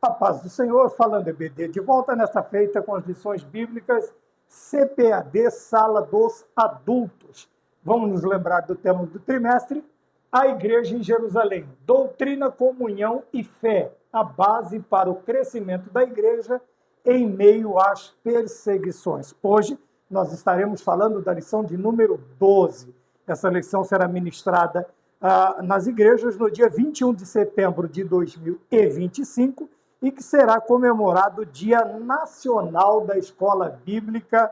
A paz do Senhor, falando EBD, de volta nesta feita com as lições bíblicas CPAD, Sala dos Adultos. Vamos nos lembrar do tema do trimestre, a Igreja em Jerusalém, doutrina, comunhão e fé, a base para o crescimento da Igreja em meio às perseguições. Hoje nós estaremos falando da lição de número 12. Essa lição será ministrada nas igrejas no dia 21 de setembro de 2025 e que será comemorado o Dia Nacional da Escola Bíblica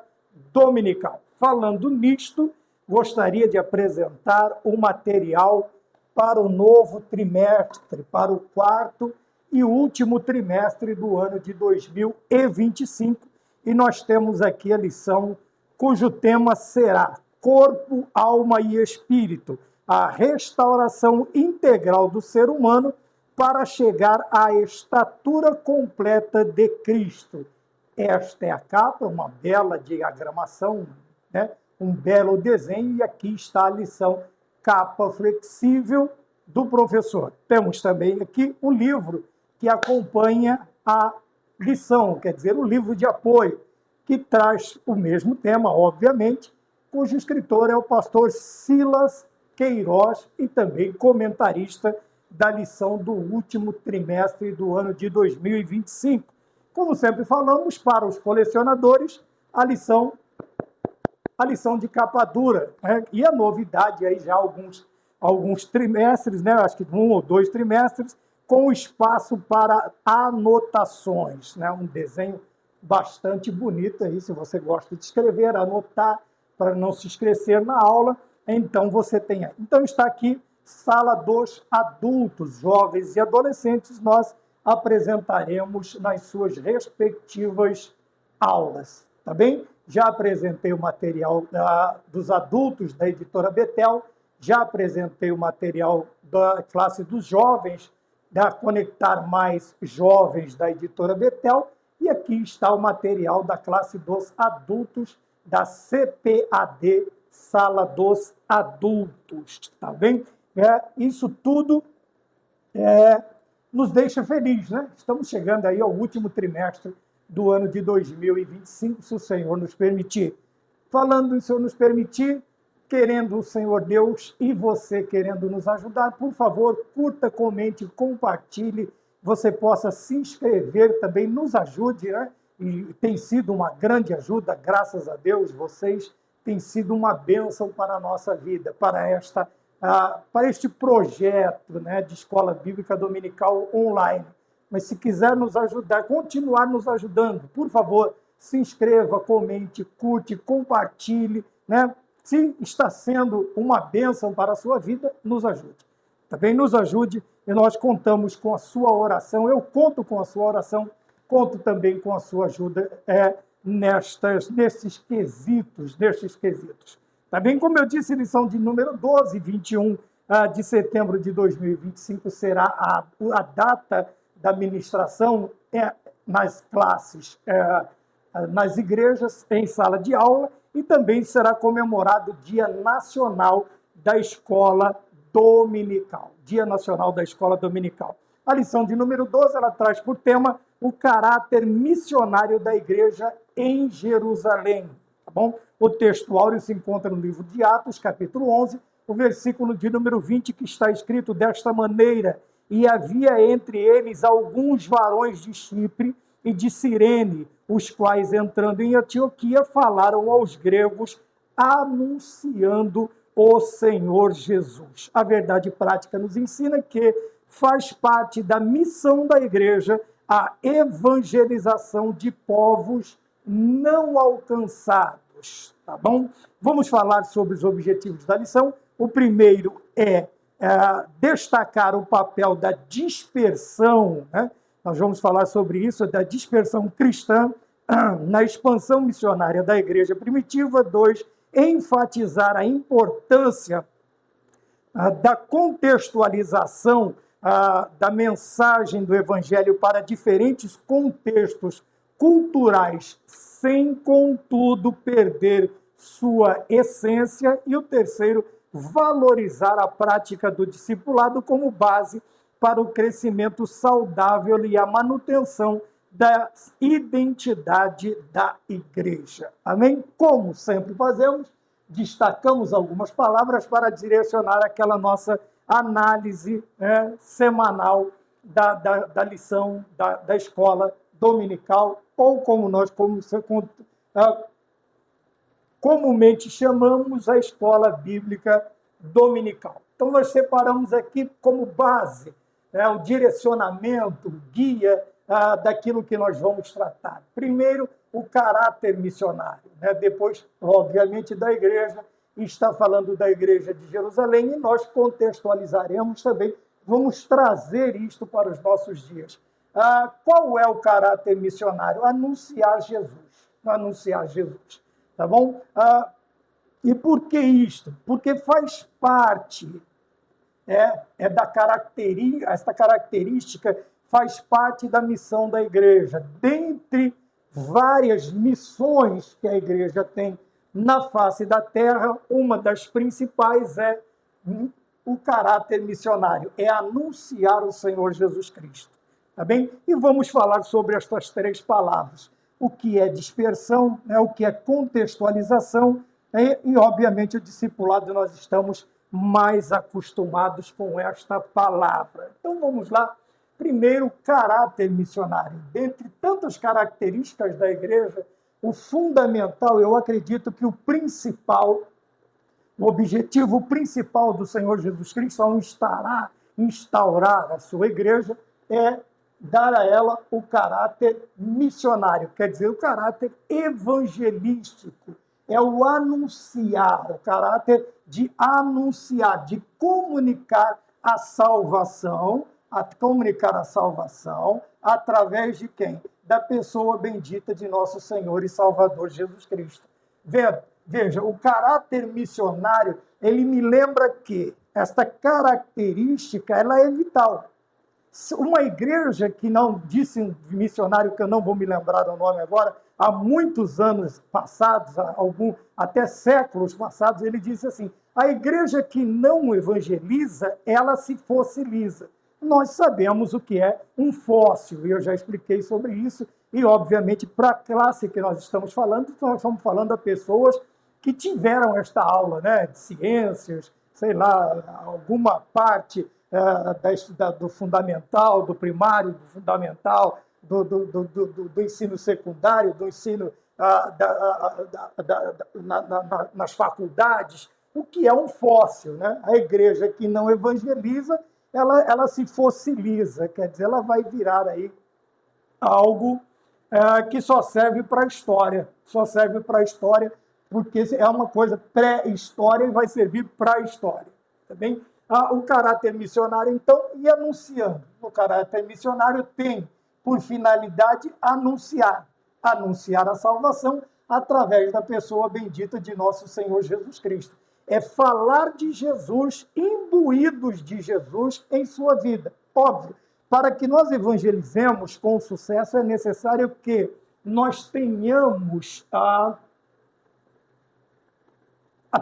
Dominical. Falando nisto, gostaria de apresentar o material para o novo trimestre, para o quarto e último trimestre do ano de 2025. E nós temos aqui a lição cujo tema será Corpo, Alma e Espírito, a restauração integral do ser humano para chegar à estatura completa de Cristo. Esta é a capa, uma bela diagramação, né? Um belo desenho, e aqui está a lição capa flexível do professor. Temos também aqui o livro que acompanha a lição, quer dizer, o livro de apoio, que traz o mesmo tema, obviamente, cujo escritor é o pastor Silas Queiroz e também comentarista da lição do último trimestre do ano de 2025. Como sempre falamos, para os colecionadores, a lição de capa dura, né? E a novidade aí já alguns trimestres, né? Acho que 1 ou 2 trimestres, com espaço para anotações, né? Um desenho bastante bonito aí, se você gosta de escrever, anotar, para não se esquecer na aula, então você tem aí. Então está aqui, Sala dos Adultos, Jovens e Adolescentes, nós apresentaremos nas suas respectivas aulas, tá bem? Já apresentei o material dos adultos da editora Betel, já apresentei o material da classe dos jovens, da Conectar Mais Jovens da editora Betel, e aqui está o material da classe dos adultos da CPAD, Sala dos Adultos, tá bem? Isso tudo nos deixa feliz, né? Estamos chegando aí ao último trimestre do ano de 2025, se o Senhor nos permitir. Falando em Senhor nos permitir, querendo o Senhor Deus e você querendo nos ajudar, por favor, curta, comente, compartilhe, você possa se inscrever também, nos ajude, né? E tem sido uma grande ajuda, graças a Deus, vocês têm sido uma bênção para a nossa vida, para este projeto, né, de Escola Bíblica Dominical online. Mas se quiser nos ajudar, continuar nos ajudando, por favor, se inscreva, comente, curte, compartilhe, né? Se está sendo uma bênção para a sua vida, nos ajude. Também nos ajude e nós contamos com a sua oração. Eu conto com a sua oração, conto também com a sua ajuda nestes quesitos. Tá bem? Como eu disse, lição de número 12, 21 de setembro de 2025 será a data da ministração nas classes, nas igrejas, em sala de aula, e também será comemorado o Dia Nacional da Escola Dominical. Dia Nacional da Escola Dominical. A lição de número 12, ela traz por tema o caráter missionário da igreja em Jerusalém. Tá bom? O texto áureo se encontra no livro de Atos, capítulo 11, o versículo de número 20, que está escrito desta maneira: e havia entre eles alguns varões de Chipre e de Cirene, os quais, entrando em Antioquia, falaram aos gregos, anunciando o Senhor Jesus. A verdade prática nos ensina que faz parte da missão da igreja a evangelização de povos não alcançados, tá bom? Vamos falar sobre os objetivos da lição. O primeiro é destacar o papel da dispersão, né? Nós vamos falar sobre isso, da dispersão cristã na expansão missionária da igreja primitiva. 2, enfatizar a importância da contextualização da mensagem do evangelho para diferentes contextos culturais, sem, contudo, perder sua essência. E o terceiro, valorizar a prática do discipulado como base para o crescimento saudável e a manutenção da identidade da igreja. Amém? Como sempre fazemos, destacamos algumas palavras para direcionar aquela nossa análise semanal da lição da escola dominical, ou como nós comumente chamamos, a escola bíblica dominical. Então, nós separamos aqui como base o direcionamento, o guia daquilo que nós vamos tratar. Primeiro, o caráter missionário. Depois, obviamente, da igreja, está falando da igreja de Jerusalém, e nós contextualizaremos também, vamos trazer isto para os nossos dias. Qual é o caráter missionário? Anunciar Jesus. Anunciar Jesus. Tá bom? E por que isto? Porque faz parte da característica, esta característica faz parte da missão da igreja. Dentre várias missões que a igreja tem na face da terra, uma das principais é o caráter missionário, é anunciar o Senhor Jesus Cristo. Tá bem? E vamos falar sobre estas três palavras. O que é dispersão, o que é contextualização, e obviamente o discipulado, nós estamos mais acostumados com esta palavra. Então vamos lá. Primeiro, caráter missionário. Dentre tantas características da igreja, o fundamental, eu acredito que o principal, o objetivo principal do Senhor Jesus Cristo ao instaurar a sua igreja é dar a ela o caráter missionário, quer dizer, o caráter evangelístico, é o anunciar, o caráter de anunciar, de comunicar a salvação, através de quem? Da pessoa bendita de nosso Senhor e Salvador Jesus Cristo. Veja, o caráter missionário, ele me lembra que esta característica, ela é vital. Uma igreja que não, disse um missionário que eu não vou me lembrar do nome agora, há muitos anos passados, até séculos passados, ele disse assim: a igreja que não evangeliza, ela se fossiliza. Nós sabemos o que é um fóssil, e eu já expliquei sobre isso, e obviamente para a classe que nós estamos falando a pessoas que tiveram esta aula, de ciências, sei lá, alguma parte do fundamental, do primário, do fundamental, do ensino secundário, do ensino nas faculdades, o que é um fóssil. A igreja que não evangeliza, ela se fossiliza, quer dizer, ela vai virar aí algo que só serve para a história, porque é uma coisa pré-história e vai servir para a história, tá bem? O caráter missionário, então, e anunciando. O caráter missionário tem por finalidade anunciar a salvação através da pessoa bendita de nosso Senhor Jesus Cristo. É falar de Jesus, imbuídos de Jesus em sua vida. Óbvio, para que nós evangelizemos com sucesso, é necessário que nós tenhamos a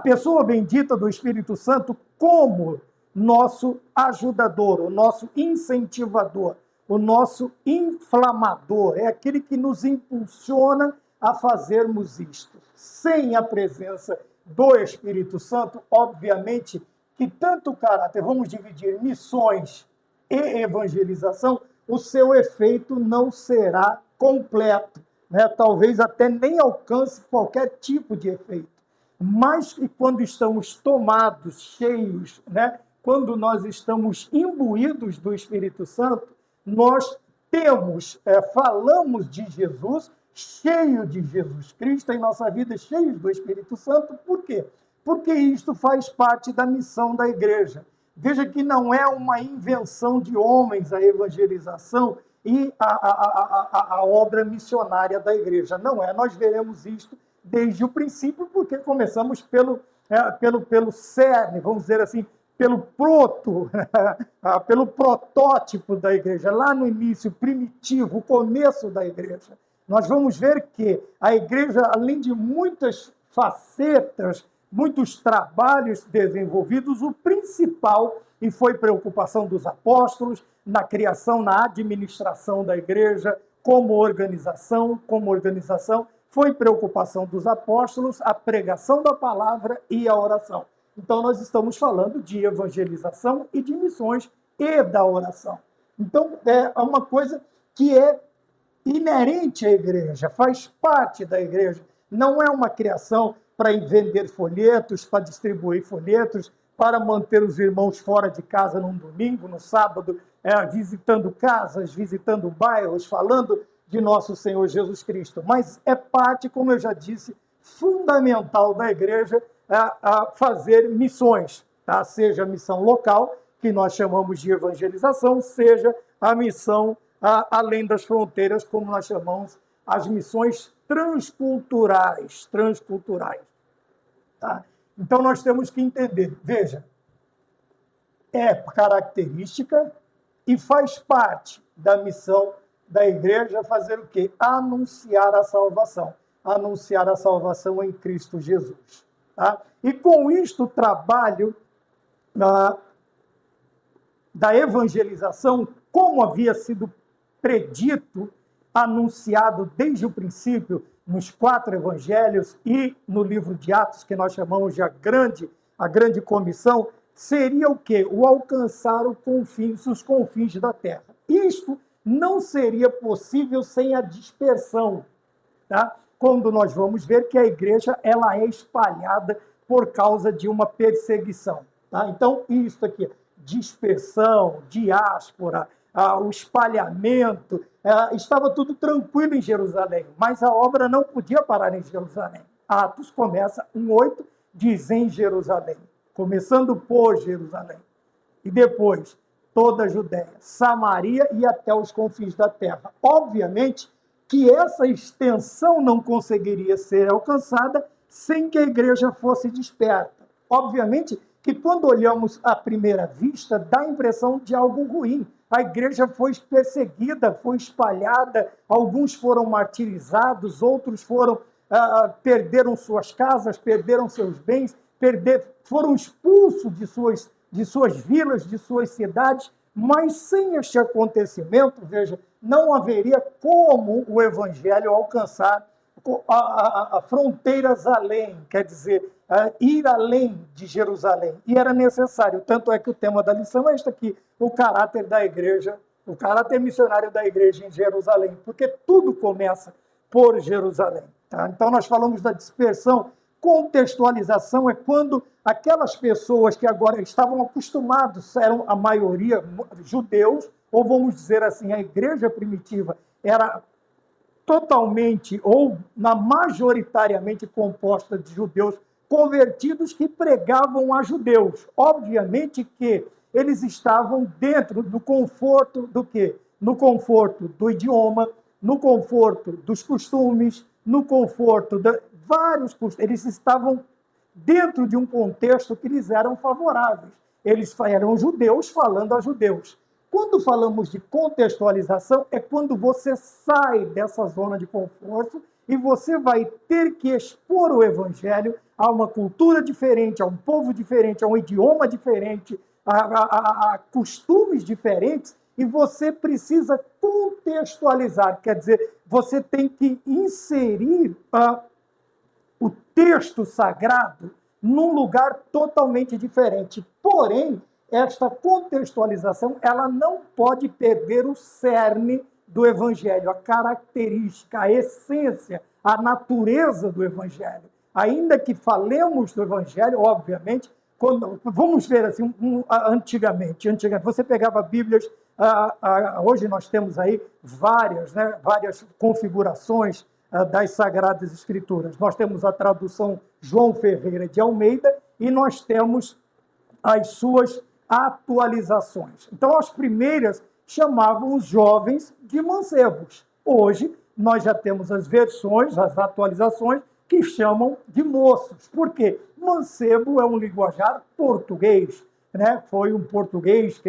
pessoa bendita do Espírito Santo como nosso ajudador, o nosso incentivador, o nosso inflamador, é aquele que nos impulsiona a fazermos isto. Sem a presença do Espírito Santo, obviamente, que tanto o caráter, vamos dividir missões e evangelização, o seu efeito não será completo, talvez até nem alcance qualquer tipo de efeito. Mas quando estamos tomados, cheios, quando nós estamos imbuídos do Espírito Santo, nós falamos de Jesus, cheio de Jesus Cristo em nossa vida, cheios do Espírito Santo. Por quê? Porque isto faz parte da missão da igreja. Veja que não é uma invenção de homens a evangelização e a obra missionária da igreja. Não é. Nós veremos isto desde o princípio, porque começamos pelo cerne, vamos dizer assim, pelo protótipo da igreja, lá no início, primitivo, o começo da igreja. Nós vamos ver que a igreja, além de muitas facetas muitos trabalhos desenvolvidos, o principal, e foi preocupação dos apóstolos, na criação, na administração da igreja, como organização, foi preocupação dos apóstolos, a pregação da palavra e a oração. Então, nós estamos falando de evangelização e de missões e da oração. Então, é uma coisa que é inerente à igreja, faz parte da igreja. Não é uma criação para vender folhetos, para distribuir folhetos, para manter os irmãos fora de casa num domingo, no sábado, visitando casas, visitando bairros, falando de nosso Senhor Jesus Cristo. Mas é parte, como eu já disse, fundamental da igreja a fazer missões, tá? Seja a missão local, que nós chamamos de evangelização, seja a missão além das fronteiras, como nós chamamos as missões transculturais. Tá? Então, nós temos que entender, veja, é característica e faz parte da missão da igreja fazer o quê? Anunciar a salvação em Cristo Jesus. Tá? E com isto, o trabalho da evangelização, como havia sido predito, anunciado desde o princípio nos 4 evangelhos e no livro de Atos, que nós chamamos de a grande comissão, seria o quê? O alcançar os confins da terra. Isto não seria possível sem a dispersão, tá? Quando nós vamos ver que a igreja ela é espalhada por causa de uma perseguição. Tá? Então, isso aqui, dispersão, diáspora, o espalhamento, estava tudo tranquilo em Jerusalém, mas a obra não podia parar em Jerusalém. Atos começa 1:8, diz em Jerusalém, começando por Jerusalém. E depois, toda a Judéia, Samaria e até os confins da terra. Obviamente que essa extensão não conseguiria ser alcançada sem que a igreja fosse desperta. Obviamente que quando olhamos à primeira vista, dá a impressão de algo ruim. A igreja foi perseguida, foi espalhada, alguns foram martirizados, outros perderam suas casas, perderam seus bens, foram expulsos de suas vilas, de suas cidades, mas sem este acontecimento, veja, não haveria como o evangelho alcançar fronteiras além, quer dizer, ir além de Jerusalém. E era necessário, tanto é que o tema da lição é este aqui, o caráter da igreja, o caráter missionário da igreja em Jerusalém, porque tudo começa por Jerusalém. Tá? Então nós falamos da dispersão. Contextualização é quando aquelas pessoas que agora estavam acostumados, eram a maioria judeus, ou vamos dizer assim, a igreja primitiva era totalmente ou majoritariamente composta de judeus convertidos que pregavam a judeus. Obviamente que eles estavam dentro do conforto do quê? No conforto do idioma, no conforto dos costumes, no conforto de vários costumes. Eles estavam dentro de um contexto que lhes eram favoráveis. Eles eram judeus falando a judeus. Quando falamos de contextualização, é quando você sai dessa zona de conforto e você vai ter que expor o evangelho a uma cultura diferente, a um povo diferente, a um idioma diferente, a costumes diferentes, e você precisa contextualizar, quer dizer, você tem que inserir o texto sagrado num lugar totalmente diferente. Porém, esta contextualização ela não pode perder o cerne do Evangelho, a característica, a essência, a natureza do Evangelho. Ainda que falemos do Evangelho, obviamente, vamos ver assim, antigamente você pegava Bíblias, hoje nós temos aí várias configurações das Sagradas Escrituras. Nós temos a tradução João Ferreira de Almeida e nós temos as suas atualizações. Então, as primeiras chamavam os jovens de mancebos. Hoje, nós já temos as versões, as atualizações, que chamam de moços. Por quê? Mancebo é um linguajar português, né? Foi um português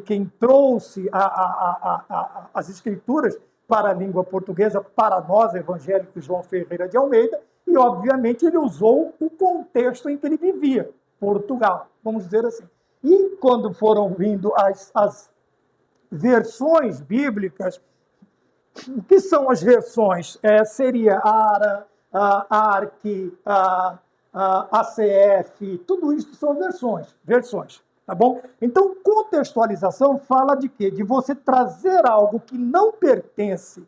quem trouxe as escrituras para a língua portuguesa, para nós, evangélicos, João Ferreira de Almeida, E, obviamente, ele usou o contexto em que ele vivia, Portugal, vamos dizer assim. E quando foram vindo as versões bíblicas, o que são as versões? Seria ARA, ARC, ACF, tudo isso são versões, tá bom? Então, contextualização fala de quê? De você trazer algo que não pertence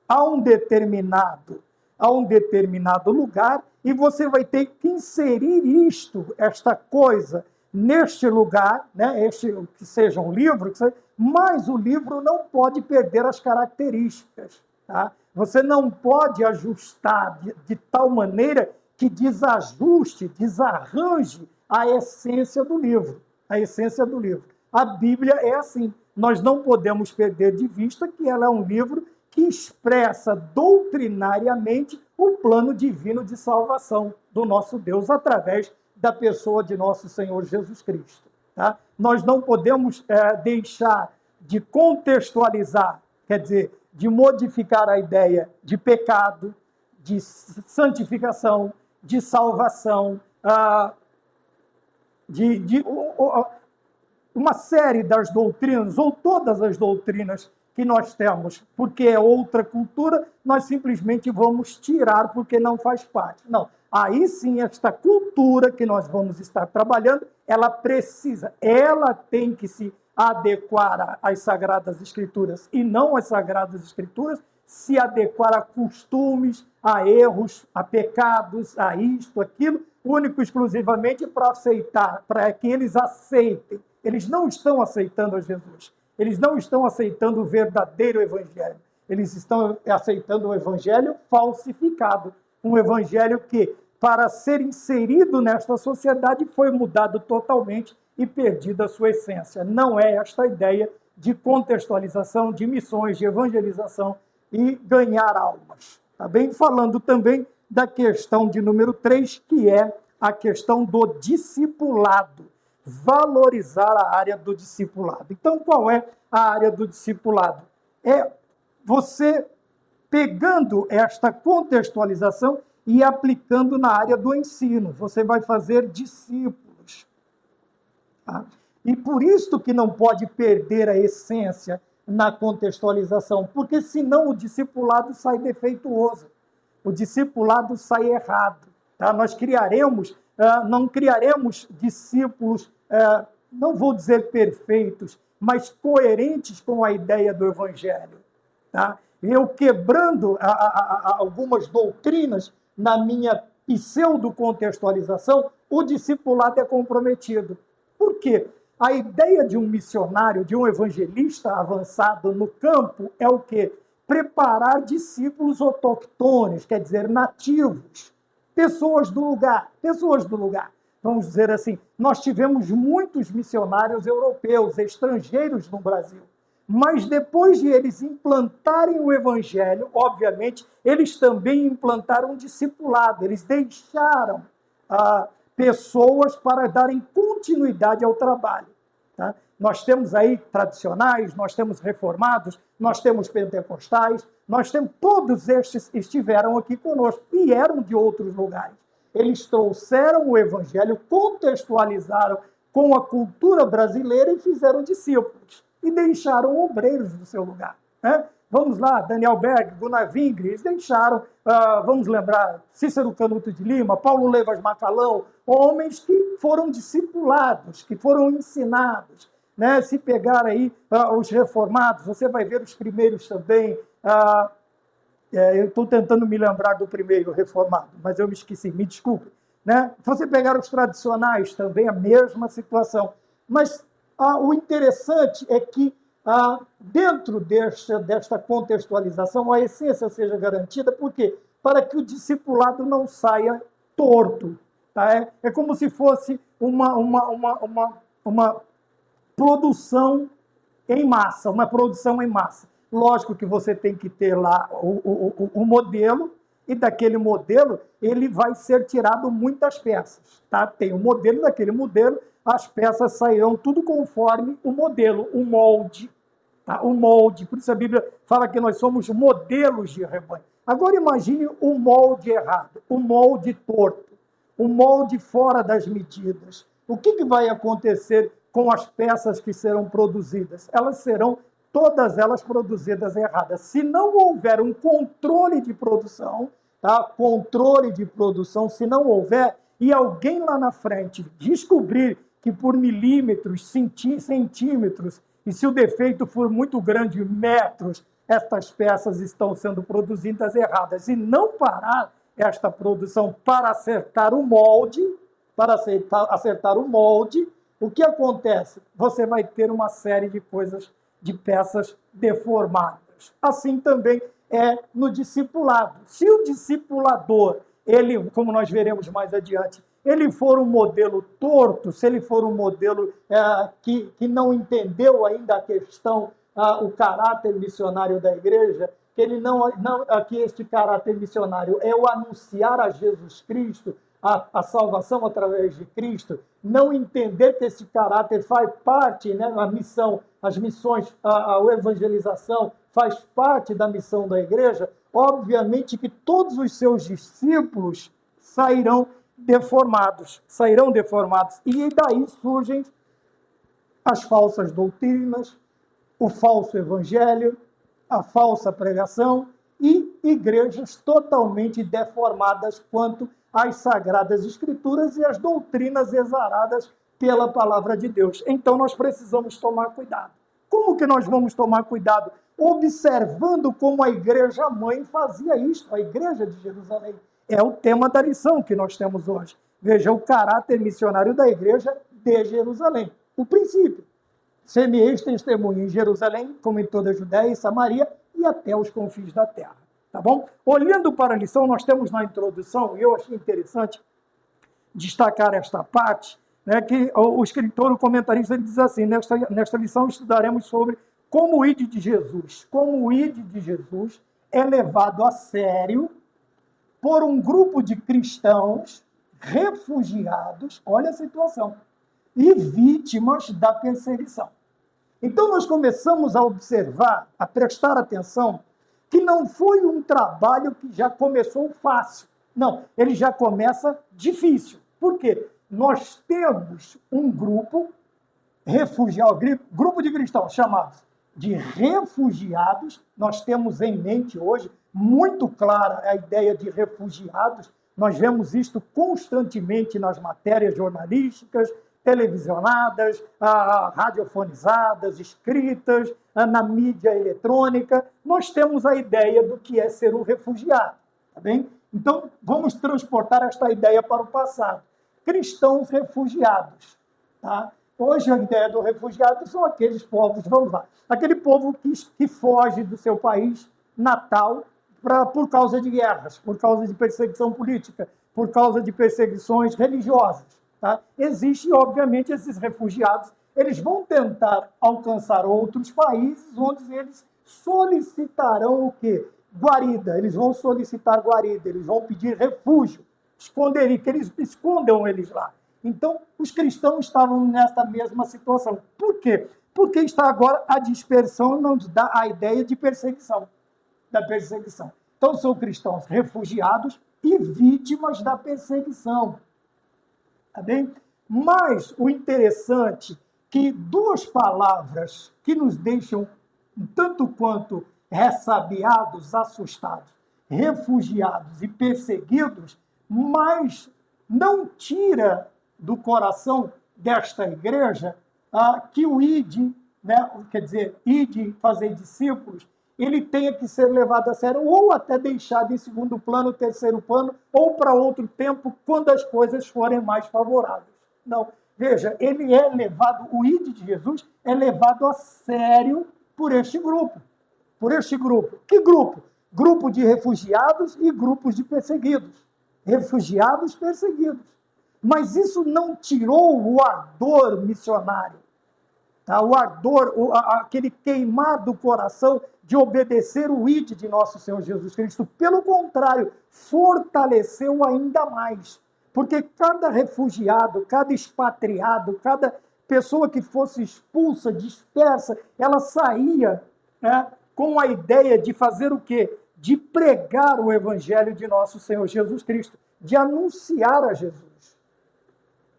a um determinado lugar, e você vai ter que inserir esta coisa, neste lugar, né? Que seja um livro, mas o livro não pode perder as características. Tá? Você não pode ajustar de tal maneira que desajuste, desarranje a essência do livro. A essência do livro. A Bíblia é assim. Nós não podemos perder de vista que ela é um livro que expressa doutrinariamente o plano divino de salvação do nosso Deus através da pessoa de nosso Senhor Jesus Cristo. Tá? Nós não podemos deixar de contextualizar, quer dizer, de modificar a ideia de pecado, de santificação, de salvação, uma série das doutrinas, ou todas as doutrinas que nós temos, porque é outra cultura, nós simplesmente vamos tirar porque não faz parte. Não. Aí sim, esta cultura que nós vamos estar trabalhando, ela tem que se adequar às Sagradas Escrituras, e não às Sagradas Escrituras se adequar a costumes, a erros, a pecados, a isto, aquilo, único e exclusivamente para aceitar, para que eles aceitem. Eles não estão aceitando a Jesus. Eles não estão aceitando o verdadeiro evangelho. Eles estão aceitando o evangelho falsificado. Um evangelho que, para ser inserido nesta sociedade, foi mudado totalmente e perdida a sua essência. Não é esta a ideia de contextualização, de missões, de evangelização e ganhar almas. Tá bem? Falando também da questão de número 3, que é a questão do discipulado. Valorizar a área do discipulado. Então, qual é a área do discipulado? É você pegando esta contextualização e aplicando na área do ensino. Você vai fazer discípulos. Tá? E por isso que não pode perder a essência na contextualização, porque senão o discipulado sai defeituoso. O discipulado sai errado. Tá? Nós não criaremos discípulos, não vou dizer perfeitos, mas coerentes com a ideia do Evangelho. Tá? Eu quebrando algumas doutrinas na minha pseudo-contextualização, o discipulado é comprometido. Por quê? A ideia de um missionário, de um evangelista avançado no campo é o quê? Preparar discípulos autoctones, quer dizer, nativos. Pessoas do lugar. Vamos dizer assim, nós tivemos muitos missionários europeus, estrangeiros no Brasil, mas depois de eles implantarem o evangelho, obviamente, eles também implantaram um discipulado, eles deixaram pessoas para darem continuidade ao trabalho. Tá? Nós temos aí tradicionais, nós temos reformados, nós temos pentecostais, todos estes estiveram aqui conosco e eram de outros lugares. Eles trouxeram o evangelho, contextualizaram com a cultura brasileira e fizeram discípulos. E deixaram obreiros no seu lugar. Né? Vamos lá, Daniel Berg, Gunnar Vingre, eles deixaram, vamos lembrar, Cícero Canuto de Lima, Paulo Levas Macalão, homens que foram discipulados, que foram ensinados. Né? Se pegar aí os reformados, você vai ver os primeiros também. Eu estou tentando me lembrar do primeiro reformado, mas eu me esqueci, me desculpe. Né? Se você pegar os tradicionais, também a mesma situação. Mas o interessante é que, dentro desta contextualização, a essência seja garantida, por quê? Para que o discipulado não saia torto. Tá? É como se fosse uma produção em massa, Lógico que você tem que ter lá o modelo, e daquele modelo ele vai ser tirado muitas peças. Tá? Tem o modelo, daquele modelo as peças sairão tudo conforme o modelo, o molde. Tá? O molde, por isso a Bíblia fala que nós somos modelos de rebanho. Agora imagine o molde errado, o molde torto, o molde fora das medidas. O que vai acontecer com as peças que serão produzidas? Elas serão, todas elas, produzidas erradas. Se não houver um controle de produção, tá? Controle de produção, se não houver, e alguém lá na frente descobrir que por milímetros, centímetros, e se o defeito for muito grande, metros, estas peças estão sendo produzidas erradas, e não parar esta produção para acertar o molde, o que acontece? Você vai ter uma série de coisas, de peças deformadas. Assim também é no discipulado. Se o discipulador, ele, como nós veremos mais adiante, ele for um modelo torto, se ele for um modelo que não entendeu ainda a questão, o caráter missionário da igreja, que este caráter missionário é o anunciar a Jesus Cristo, a salvação através de Cristo, não entender que esse caráter faz parte, né, a missão, as missões, a evangelização faz parte da missão da igreja, obviamente que todos os seus discípulos sairão deformados. E daí surgem as falsas doutrinas, o falso evangelho, a falsa pregação e igrejas totalmente deformadas quanto às sagradas escrituras e às doutrinas exaradas pela palavra de Deus. Então nós precisamos tomar cuidado. Como que nós vamos tomar cuidado? Observando como a igreja mãe fazia isso, a igreja de Jerusalém. É o tema da lição que nós temos hoje. Veja o caráter missionário da igreja de Jerusalém. O princípio. Semeeis testemunho em Jerusalém, como em toda a Judéia e Samaria, e até os confins da terra. Tá bom? Olhando para a lição, nós temos na introdução, e eu achei interessante destacar esta parte, né, que o escritor, o comentarista, ele diz assim, nesta lição estudaremos sobre como o ID de Jesus. Como o ID de Jesus é levado a sério por um grupo de cristãos refugiados, olha a situação, e vítimas da perseguição. Então nós começamos a observar, a prestar atenção, que não foi um trabalho que já começou fácil. Não, ele já começa difícil. Por quê? Nós temos um grupo refugiado, grupo de cristãos chamados de refugiados. Nós temos em mente hoje muito clara a ideia de refugiados. Nós vemos isto constantemente nas matérias jornalísticas, televisionadas, radiofonizadas, escritas, na mídia eletrônica. Nós temos a ideia do que é ser um refugiado, tá bem? Então, vamos transportar esta ideia para o passado. Cristãos refugiados, tá? Hoje a ideia do refugiado são aqueles povos, vamos lá, aquele povo que foge do seu país natal por causa de guerras, por causa de perseguição política, por causa de perseguições religiosas. Tá? Existem, obviamente, esses refugiados, eles vão tentar alcançar outros países onde eles solicitarão o quê? Guarida, eles vão solicitar guarida, eles vão pedir refúgio, que eles escondam eles lá. Então, os cristãos estavam nessa mesma situação. Por quê? Porque está agora a dispersão, não dá a ideia de perseguição, da perseguição. Então, são cristãos refugiados e vítimas da perseguição. Tá bem? Mas o interessante é que duas palavras que nos deixam tanto quanto ressabiados, assustados, refugiados e perseguidos, mas não tira do coração desta igreja que o ID, né, quer dizer, ID, fazer discípulos, ele tenha que ser levado a sério ou até deixado em segundo plano, terceiro plano, ou para outro tempo, quando as coisas forem mais favoráveis. Não. Veja, ele é levado, o ID de Jesus é levado a sério por este grupo. Por este grupo. Que grupo? Grupo de refugiados e grupos de perseguidos. Refugiados, perseguidos. Mas isso não tirou o ardor missionário. Tá? O ardor, aquele queimar do coração de obedecer o ID de nosso Senhor Jesus Cristo. Pelo contrário, fortaleceu ainda mais. Porque cada refugiado, cada expatriado, cada pessoa que fosse expulsa, dispersa, ela saía, né, com a ideia de fazer o quê? de pregar o evangelho de nosso Senhor Jesus Cristo, de anunciar a Jesus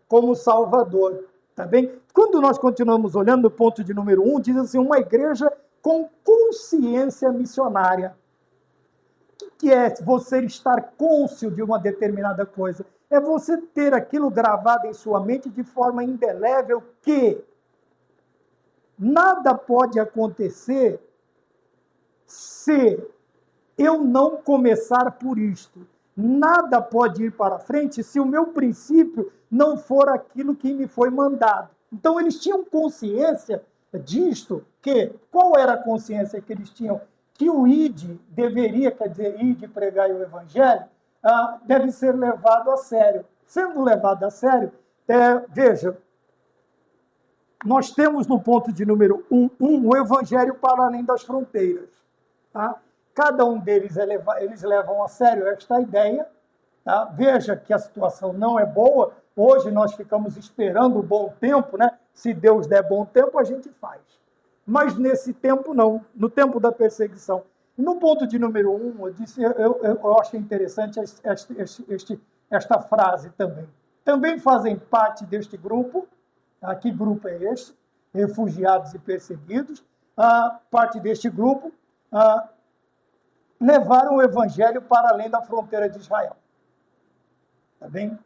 como Salvador, tá bem? Quando nós continuamos olhando o ponto de número 1, diz assim, uma igreja com consciência missionária. O que é você estar cônscio de uma determinada coisa? É você ter aquilo gravado em sua mente de forma indelével que nada pode acontecer se eu não começar por isto. Nada pode ir para frente se o meu princípio não for aquilo que me foi mandado. Então, eles tinham consciência disto, que qual era a consciência que eles tinham? Que o ID deveria, quer dizer, ID pregar o evangelho, deve ser levado a sério. Sendo levado a sério, veja, nós temos no ponto de número 1, o evangelho para além das fronteiras. Tá? Cada um deles, eles levam a sério esta ideia. Tá? Veja que a situação não é boa. Hoje nós ficamos esperando o bom tempo, né? Se Deus der bom tempo, a gente faz. Mas nesse tempo, não. No tempo da perseguição. No ponto de número 1, eu achei interessante esta frase também. Também fazem parte deste grupo. Tá? Que grupo é este? Refugiados e perseguidos. Parte deste grupo levaram o evangelho para além da fronteira de Israel. Tá bem?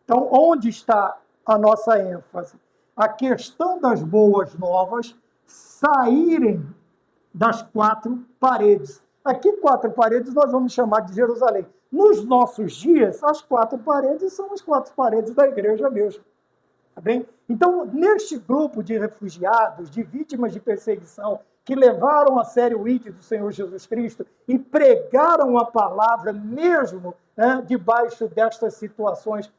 Então, onde está a nossa ênfase? A questão das boas novas saírem das 4 paredes. Aqui, 4 paredes, nós vamos chamar de Jerusalém. Nos nossos dias, as 4 paredes são as 4 paredes da igreja mesmo. Tá bem? Então, neste grupo de refugiados, de vítimas de perseguição, que levaram a sério o ID do Senhor Jesus Cristo e pregaram a palavra mesmo debaixo destas situações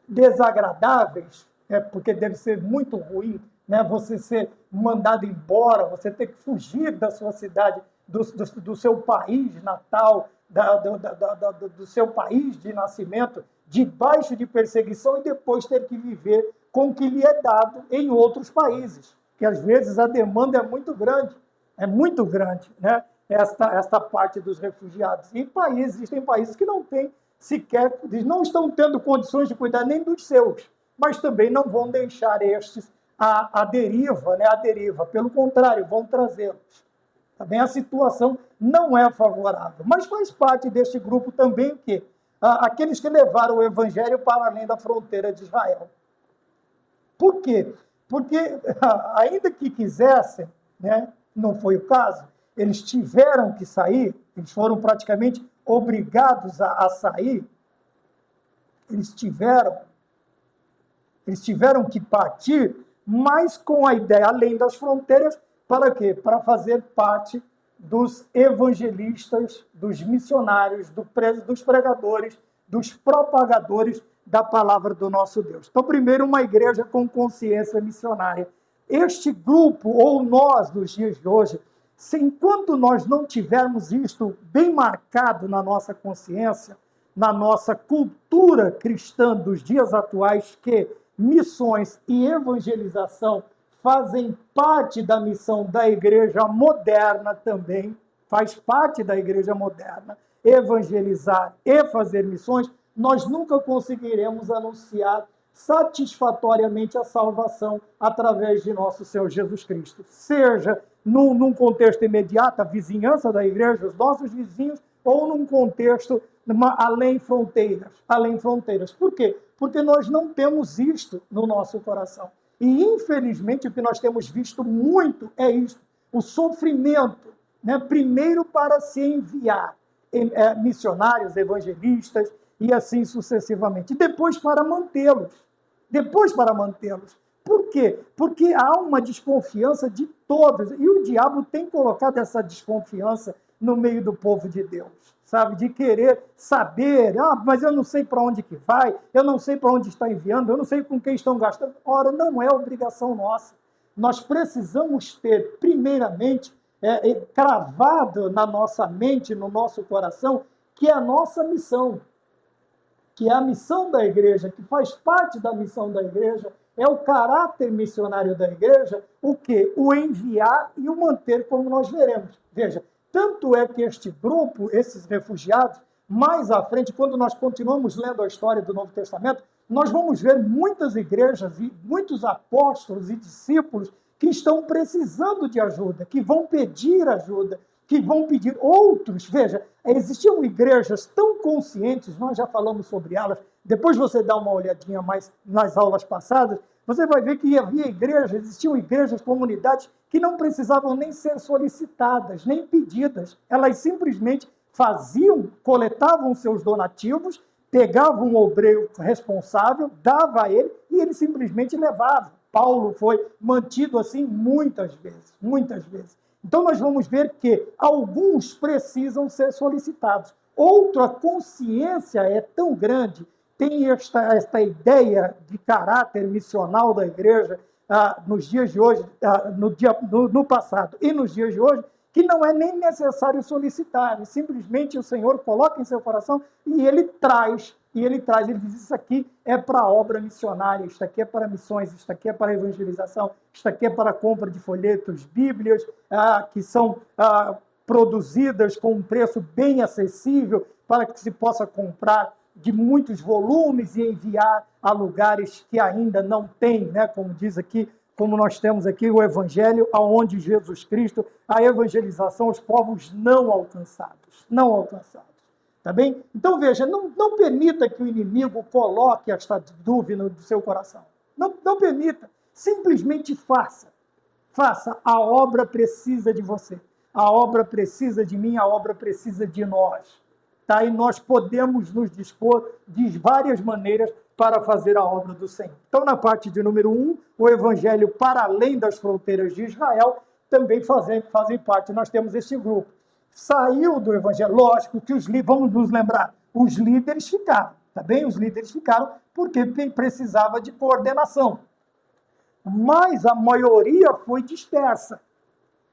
desagradáveis, porque deve ser muito ruim, né, você ser mandado embora, você ter que fugir da sua cidade, do seu país natal, do seu país de nascimento, debaixo de perseguição e depois ter que viver com o que lhe é dado em outros países, que às vezes a demanda é muito grande, né? Esta parte dos refugiados. E existem países que não têm sequer, não estão tendo condições de cuidar nem dos seus, mas também não vão deixar estes à deriva, né? À deriva. Pelo contrário, vão trazê-los. Também a situação não é favorável, mas faz parte deste grupo também o quê? Aqueles que levaram o evangelho para além da fronteira de Israel. Por quê? Porque, ainda que quisessem, né, não foi o caso, eles tiveram que sair, eles foram praticamente obrigados a sair, eles tiveram que partir, mas com a ideia, além das fronteiras, para quê? Para fazer parte dos evangelistas, dos missionários, dos pregadores, dos propagadores da palavra do nosso Deus. Então, primeiro, uma igreja com consciência missionária. Este grupo, ou nós, nos dias de hoje, enquanto nós não tivermos isto bem marcado na nossa consciência, na nossa cultura cristã dos dias atuais, que missões e evangelização fazem parte da missão da igreja moderna também, faz parte da igreja moderna, evangelizar e fazer missões, nós nunca conseguiremos anunciar satisfatoriamente a salvação através de nosso Senhor Jesus Cristo. Seja num contexto imediato, a vizinhança da igreja, os nossos vizinhos, ou num contexto além fronteiras. Além fronteiras. Por quê? Porque nós não temos isto no nosso coração. E, infelizmente, o que nós temos visto muito é isto, o sofrimento, né? Primeiro para se enviar missionários, evangelistas, e assim sucessivamente. E depois para mantê-los. Por quê? Porque há uma desconfiança de todos. E o diabo tem colocado essa desconfiança no meio do povo de Deus. Sabe? De querer saber. Mas eu não sei para onde que vai. Eu não sei para onde está enviando. Eu não sei com quem estão gastando. Ora, não é obrigação nossa. Nós precisamos ter, primeiramente, cravado na nossa mente, no nosso coração, que é a nossa missão. Que é a missão da igreja, que faz parte da missão da igreja, é o caráter missionário da igreja, o quê? O enviar e o manter, como nós veremos. Veja, Tanto é que este grupo, esses refugiados, mais à frente, quando nós continuamos lendo a história do Novo Testamento, nós vamos ver muitas igrejas e muitos apóstolos e discípulos que estão precisando de ajuda, que vão pedir ajuda, que vão pedir outros. Veja, existiam igrejas tão conscientes, nós já falamos sobre elas, depois você dá uma olhadinha mais nas aulas passadas, você vai ver que havia igrejas, existiam igrejas, comunidades, que não precisavam nem ser solicitadas, nem pedidas. Elas simplesmente faziam, coletavam seus donativos, pegavam um obreiro responsável, dava a ele, e ele simplesmente levava. Paulo foi mantido assim muitas vezes, muitas vezes. Então nós vamos ver que alguns precisam ser solicitados. Outra, a consciência é tão grande, tem esta ideia de caráter missional da igreja nos dias de hoje, no passado e nos dias de hoje, que não é nem necessário solicitar, simplesmente o Senhor coloca em seu coração e ele traz, ele diz, isso aqui é para a obra missionária, isto aqui é para missões, isto aqui é para evangelização, isto aqui é para a compra de folhetos, bíblias, que são produzidas com um preço bem acessível, para que se possa comprar de muitos volumes e enviar a lugares que ainda não têm, né, como diz aqui, como nós temos aqui o Evangelho, aonde Jesus Cristo, a evangelização aos povos não alcançados, tá bem? Então veja, não permita que o inimigo coloque esta dúvida no seu coração, não permita, simplesmente faça, a obra precisa de você, a obra precisa de mim, a obra precisa de nós, tá? E nós podemos nos dispor de várias maneiras para fazer a obra do Senhor. Então, na parte de número 1, o Evangelho para além das fronteiras de Israel, também fazem parte. Nós temos esse grupo. Saiu do Evangelho, lógico que vamos nos lembrar, os líderes ficaram, tá bem? Os líderes ficaram porque precisava de coordenação. Mas a maioria foi dispersa,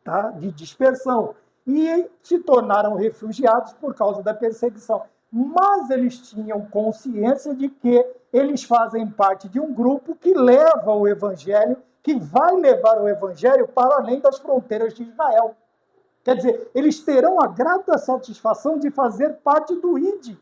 tá? De dispersão. E se tornaram refugiados por causa da perseguição. Mas eles tinham consciência de que eles fazem parte de um grupo que leva o Evangelho, que vai levar o Evangelho para além das fronteiras de Israel. Quer dizer, eles terão a grata satisfação de fazer parte do ID,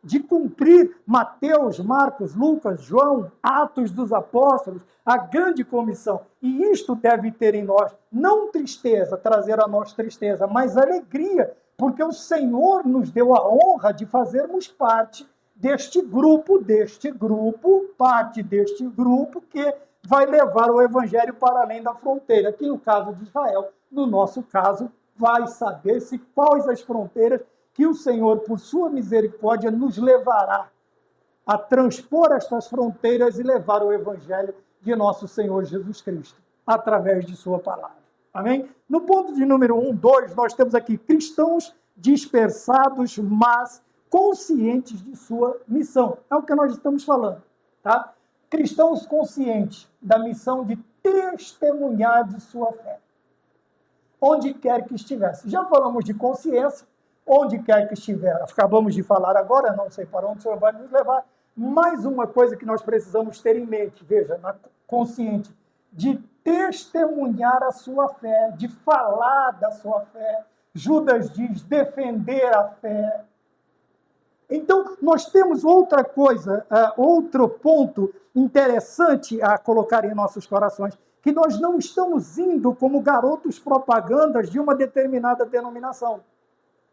de cumprir Mateus, Marcos, Lucas, João, Atos dos Apóstolos, a grande comissão. E isto deve ter em nós, não tristeza, trazer a nós tristeza, mas alegria, porque o Senhor nos deu a honra de fazermos parte deste grupo, parte deste grupo que vai levar o Evangelho para além da fronteira, que no caso de Israel, no nosso caso, vai saber-se quais as fronteiras que o Senhor, por sua misericórdia, nos levará a transpor estas fronteiras e levar o Evangelho de nosso Senhor Jesus Cristo, através de sua palavra. Amém? No ponto de número 1, 2, nós temos aqui cristãos dispersados, mas conscientes de sua missão. É o que nós estamos falando, tá? Cristãos conscientes da missão de testemunhar de sua fé, onde quer que estivesse. Já falamos de consciência, onde quer que estiver. Acabamos de falar agora, não sei para onde o Senhor vai nos levar. Mais uma coisa que nós precisamos ter em mente, veja, consciente, de testemunhar a sua fé, de falar da sua fé. Judas diz defender a fé. Então, nós temos outra coisa, outro ponto interessante a colocar em nossos corações, que nós não estamos indo como garotos propagandas de uma determinada denominação.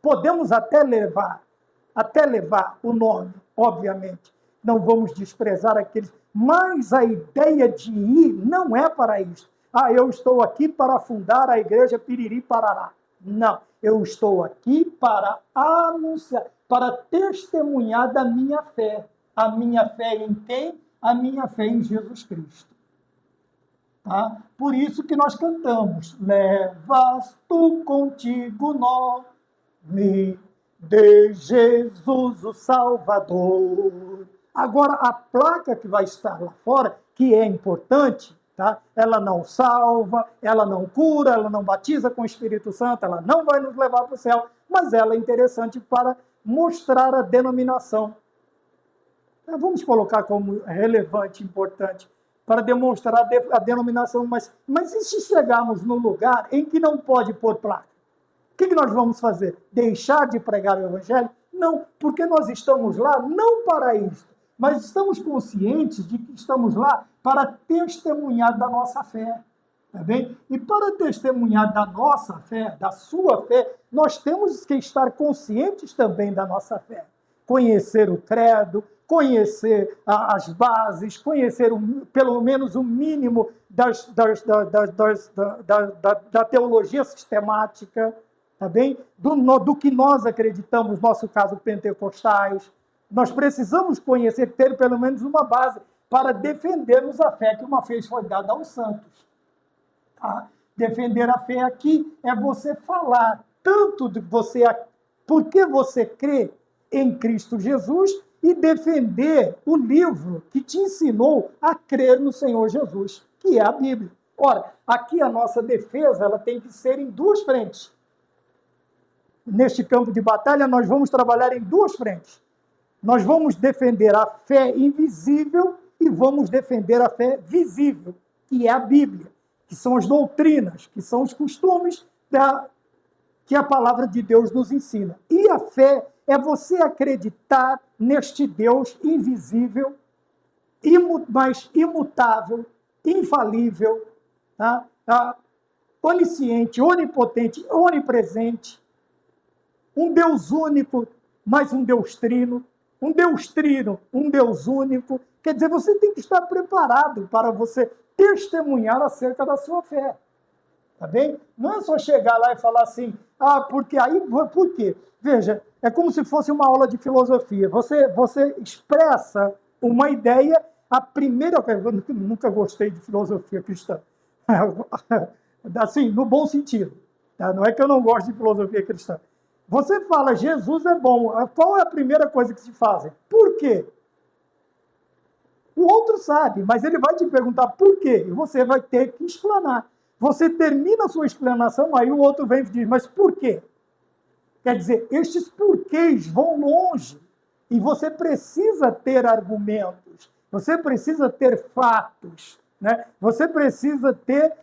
Podemos até levar o nome, obviamente. Não vamos desprezar aqueles, mas a ideia de ir não é para isso. Eu estou aqui para fundar a igreja Piriri Parará. Não, eu estou aqui para anunciar, para testemunhar da minha fé. A minha fé em quem? A minha fé em Jesus Cristo. Tá? Por isso que nós cantamos, levas tu contigo nome de Jesus o Salvador. Agora, a placa que vai estar lá fora, que é importante, tá? Ela não salva, ela não cura, ela não batiza com o Espírito Santo, ela não vai nos levar para o céu, mas ela é interessante para mostrar a denominação. Vamos colocar como relevante, importante, para demonstrar a denominação, mas e se chegarmos num lugar em que não pode pôr placa? que nós vamos fazer? Deixar de pregar o Evangelho? Não, porque nós estamos lá não para isso, mas estamos conscientes de que estamos lá para testemunhar da nossa fé. Tá bem? E para testemunhar da nossa fé, da sua fé, nós temos que estar conscientes também da nossa fé. Conhecer o credo, conhecer as bases, conhecer pelo menos o mínimo da teologia sistemática, tá bem? Do que nós acreditamos, no nosso caso, pentecostais. Nós precisamos conhecer, ter pelo menos uma base para defendermos a fé, que uma vez foi dada aos santos. Tá? Defender a fé aqui é você falar tanto de você, porque você crê em Cristo Jesus, e defender o livro que te ensinou a crer no Senhor Jesus, que é a Bíblia. Ora, aqui a nossa defesa ela tem que ser em duas frentes. Neste campo de batalha, nós vamos trabalhar em duas frentes. Nós vamos defender a fé invisível e vamos defender a fé visível, que é a Bíblia, que são as doutrinas, que são os costumes que a palavra de Deus nos ensina. E a fé é você acreditar neste Deus invisível, mas imutável, infalível, tá? Onisciente, onipotente, onipresente, um Deus único, mas um Deus trino, um Deus único. Quer dizer, você tem que estar preparado para você testemunhar acerca da sua fé. Tá bem? Não é só chegar lá e falar assim, porque aí, por quê? Veja, é como se fosse uma aula de filosofia. Você expressa uma ideia, a primeira coisa, eu nunca gostei de filosofia cristã, assim, no bom sentido, tá? Não é que eu não gosto de filosofia cristã. Você fala, Jesus é bom, qual é a primeira coisa que se faz? Por quê? O outro sabe, mas ele vai te perguntar por quê, e você vai ter que explanar. Você termina a sua explanação, aí o outro vem e diz, mas por quê? Quer dizer, estes porquês vão longe, e você precisa ter argumentos, você precisa ter fatos, né? Você precisa ter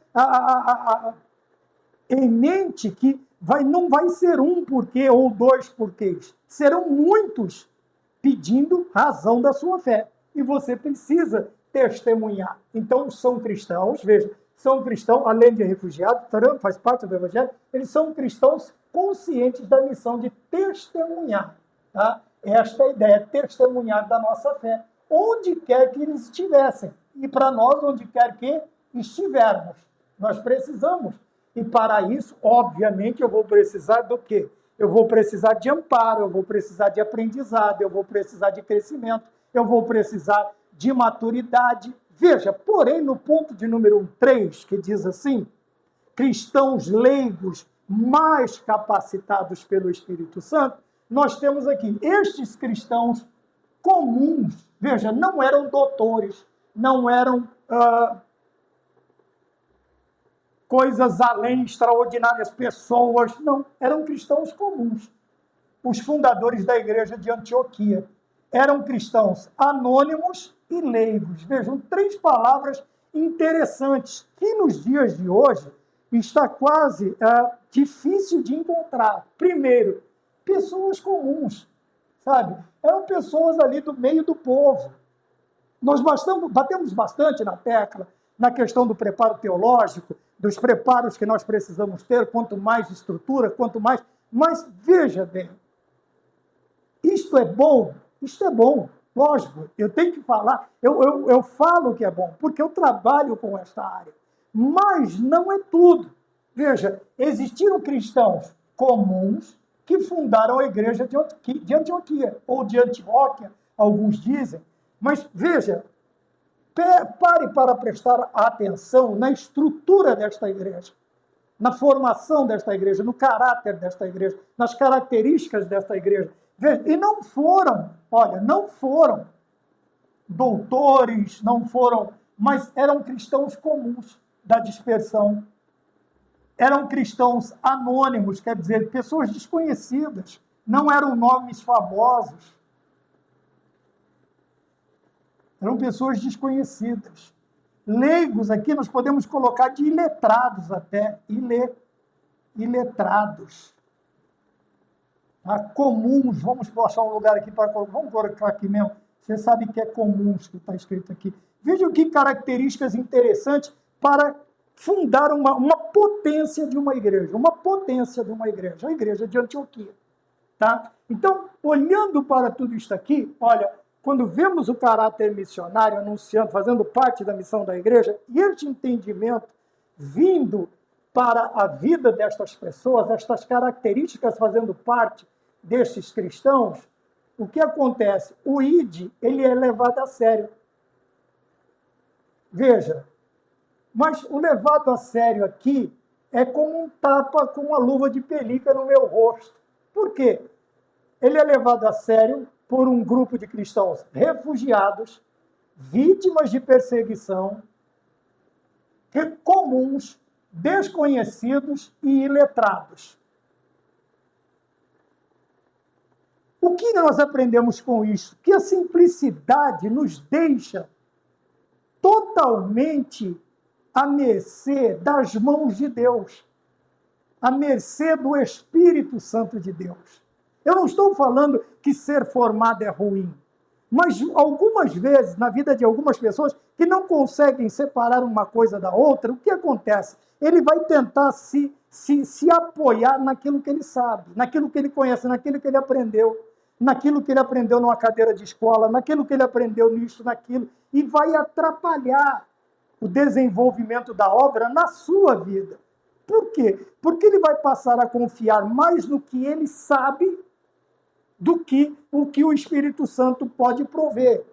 em mente que não vai ser um porquê ou dois porquês, serão muitos pedindo razão da sua fé, e você precisa testemunhar. Então, são cristãos, veja, são cristãos, além de refugiados, faz parte do Evangelho, eles são cristãos conscientes da missão de testemunhar. Tá? Esta é a ideia, testemunhar da nossa fé, onde quer que eles estivessem. E para nós, onde quer que estivermos, nós precisamos. E para isso, obviamente, eu vou precisar do quê? Eu vou precisar de amparo, eu vou precisar de aprendizado, eu vou precisar de crescimento, eu vou precisar de maturidade. Veja, porém, no ponto de número 3, que diz assim, cristãos leigos mais capacitados pelo Espírito Santo, nós temos aqui estes cristãos comuns, veja, não eram doutores, não eram coisas além extraordinárias, pessoas, não, eram cristãos comuns. Os fundadores da igreja de Antioquia eram cristãos anônimos e leigos. Vejam, 3 palavras interessantes que nos dias de hoje está quase difícil de encontrar. Primeiro, pessoas comuns, sabe? Eram pessoas ali do meio do povo. Nós batemos bastante na tecla, na questão do preparo teológico, dos preparos que nós precisamos ter, quanto mais estrutura, quanto mais... Mas, veja bem, isto é bom, lógico, eu tenho que falar, eu falo que é bom, porque eu trabalho com esta área, mas não é tudo. Veja, existiram cristãos comuns que fundaram a igreja de Antioquia, ou de Antioquia, alguns dizem, mas veja, pare para prestar atenção na estrutura desta igreja, na formação desta igreja, no caráter desta igreja, nas características desta igreja. Veja, e não foram doutores, mas eram cristãos comuns da dispersão. Eram cristãos anônimos, quer dizer, pessoas desconhecidas, não eram nomes famosos. Eram pessoas desconhecidas. Leigos aqui nós podemos colocar de iletrados até, iletrados. Tá? Comuns, vamos achar um lugar aqui para colocar, vamos colocar aqui mesmo. Você sabe que é comuns que está escrito aqui. Veja que características interessantes para fundar uma potência de uma igreja, a igreja de Antioquia. Tá? Então, olhando para tudo isso aqui, olha, quando vemos o caráter missionário anunciando, fazendo parte da missão da igreja, e este entendimento vindo para a vida destas pessoas, estas características fazendo parte destes cristãos, o que acontece? O ID, ele é levado a sério. Veja, mas o levado a sério aqui é como um tapa com uma luva de pelica no meu rosto. Por quê? Ele é levado a sério por um grupo de cristãos refugiados, vítimas de perseguição, comuns, desconhecidos e iletrados. O que nós aprendemos com isso? Que a simplicidade nos deixa totalmente à mercê das mãos de Deus, à mercê do Espírito Santo de Deus. Eu não estou falando que ser formado é ruim, mas algumas vezes, na vida de algumas pessoas que não conseguem separar uma coisa da outra, o que acontece? Ele vai tentar se apoiar naquilo que ele sabe, naquilo que ele conhece, naquilo que ele aprendeu, numa cadeira de escola, naquilo que ele aprendeu nisso, naquilo, e vai atrapalhar o desenvolvimento da obra na sua vida. Por quê? Porque ele vai passar a confiar mais no que ele sabe do que o Espírito Santo pode prover.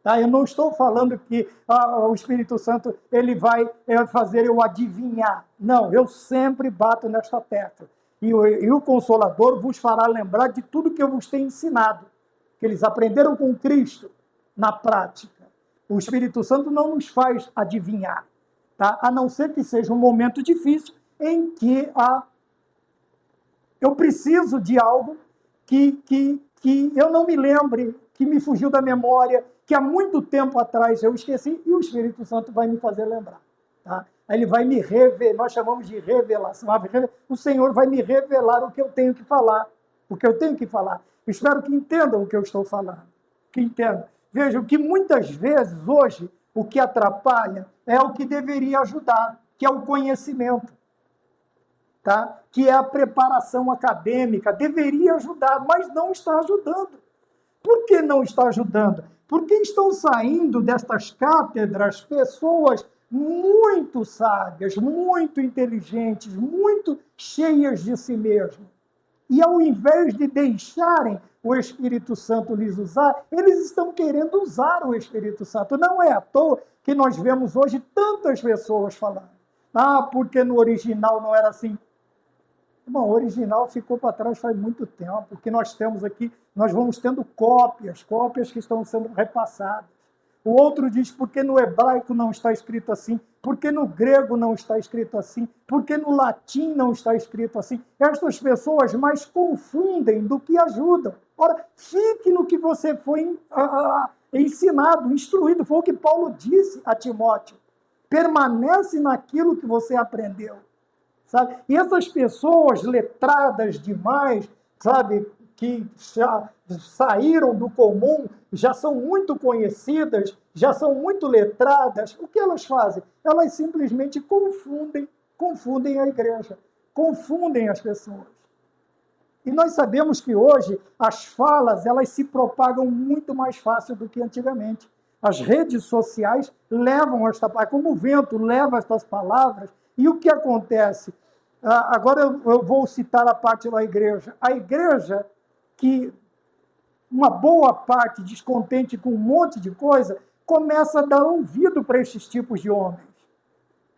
Tá? Eu não estou falando que o Espírito Santo ele vai fazer eu adivinhar. Não, eu sempre bato nesta tecla. E o Consolador vos fará lembrar de tudo que eu vos tenho ensinado, que eles aprenderam com Cristo na prática. O Espírito Santo não nos faz adivinhar, tá? A não ser que seja um momento difícil em que eu preciso de algo que eu não me lembre, que me fugiu da memória, que há muito tempo atrás eu esqueci, e o Espírito Santo vai me fazer lembrar. Tá? Aí ele vai me revelar, nós chamamos de revelação. O Senhor vai me revelar o que eu tenho que falar. Eu espero que entendam o que eu estou falando. Que entendam. Vejam que muitas vezes, hoje, o que atrapalha é o que deveria ajudar, que é o conhecimento. Tá? Que é a preparação acadêmica, deveria ajudar, mas não está ajudando. Por que não está ajudando? Porque estão saindo destas cátedras pessoas muito sábias, muito inteligentes, muito cheias de si mesmo. E ao invés de deixarem o Espírito Santo lhes usar, eles estão querendo usar o Espírito Santo. Não é à toa que nós vemos hoje tantas pessoas falando. Porque no original não era assim. Bom, o original ficou para trás faz muito tempo. O que nós temos aqui, nós vamos tendo cópias que estão sendo repassadas. O outro diz, porque no hebraico não está escrito assim, porque no grego não está escrito assim, porque no latim não está escrito assim. Estas pessoas mais confundem do que ajudam. Ora, fique no que você foi ensinado, instruído. Foi o que Paulo disse a Timóteo. Permanece naquilo que você aprendeu. Sabe? E essas pessoas letradas demais, sabe, que já saíram do comum, já são muito conhecidas, já são muito letradas, o que elas fazem? Elas simplesmente confundem a igreja, confundem as pessoas. E nós sabemos que hoje as falas elas se propagam muito mais fácil do que antigamente. As redes sociais levam como o vento leva estas palavras. E o que acontece? Agora eu vou citar a parte da igreja. A igreja que uma boa parte descontente com um monte de coisa, começa a dar ouvido para esses tipos de homens,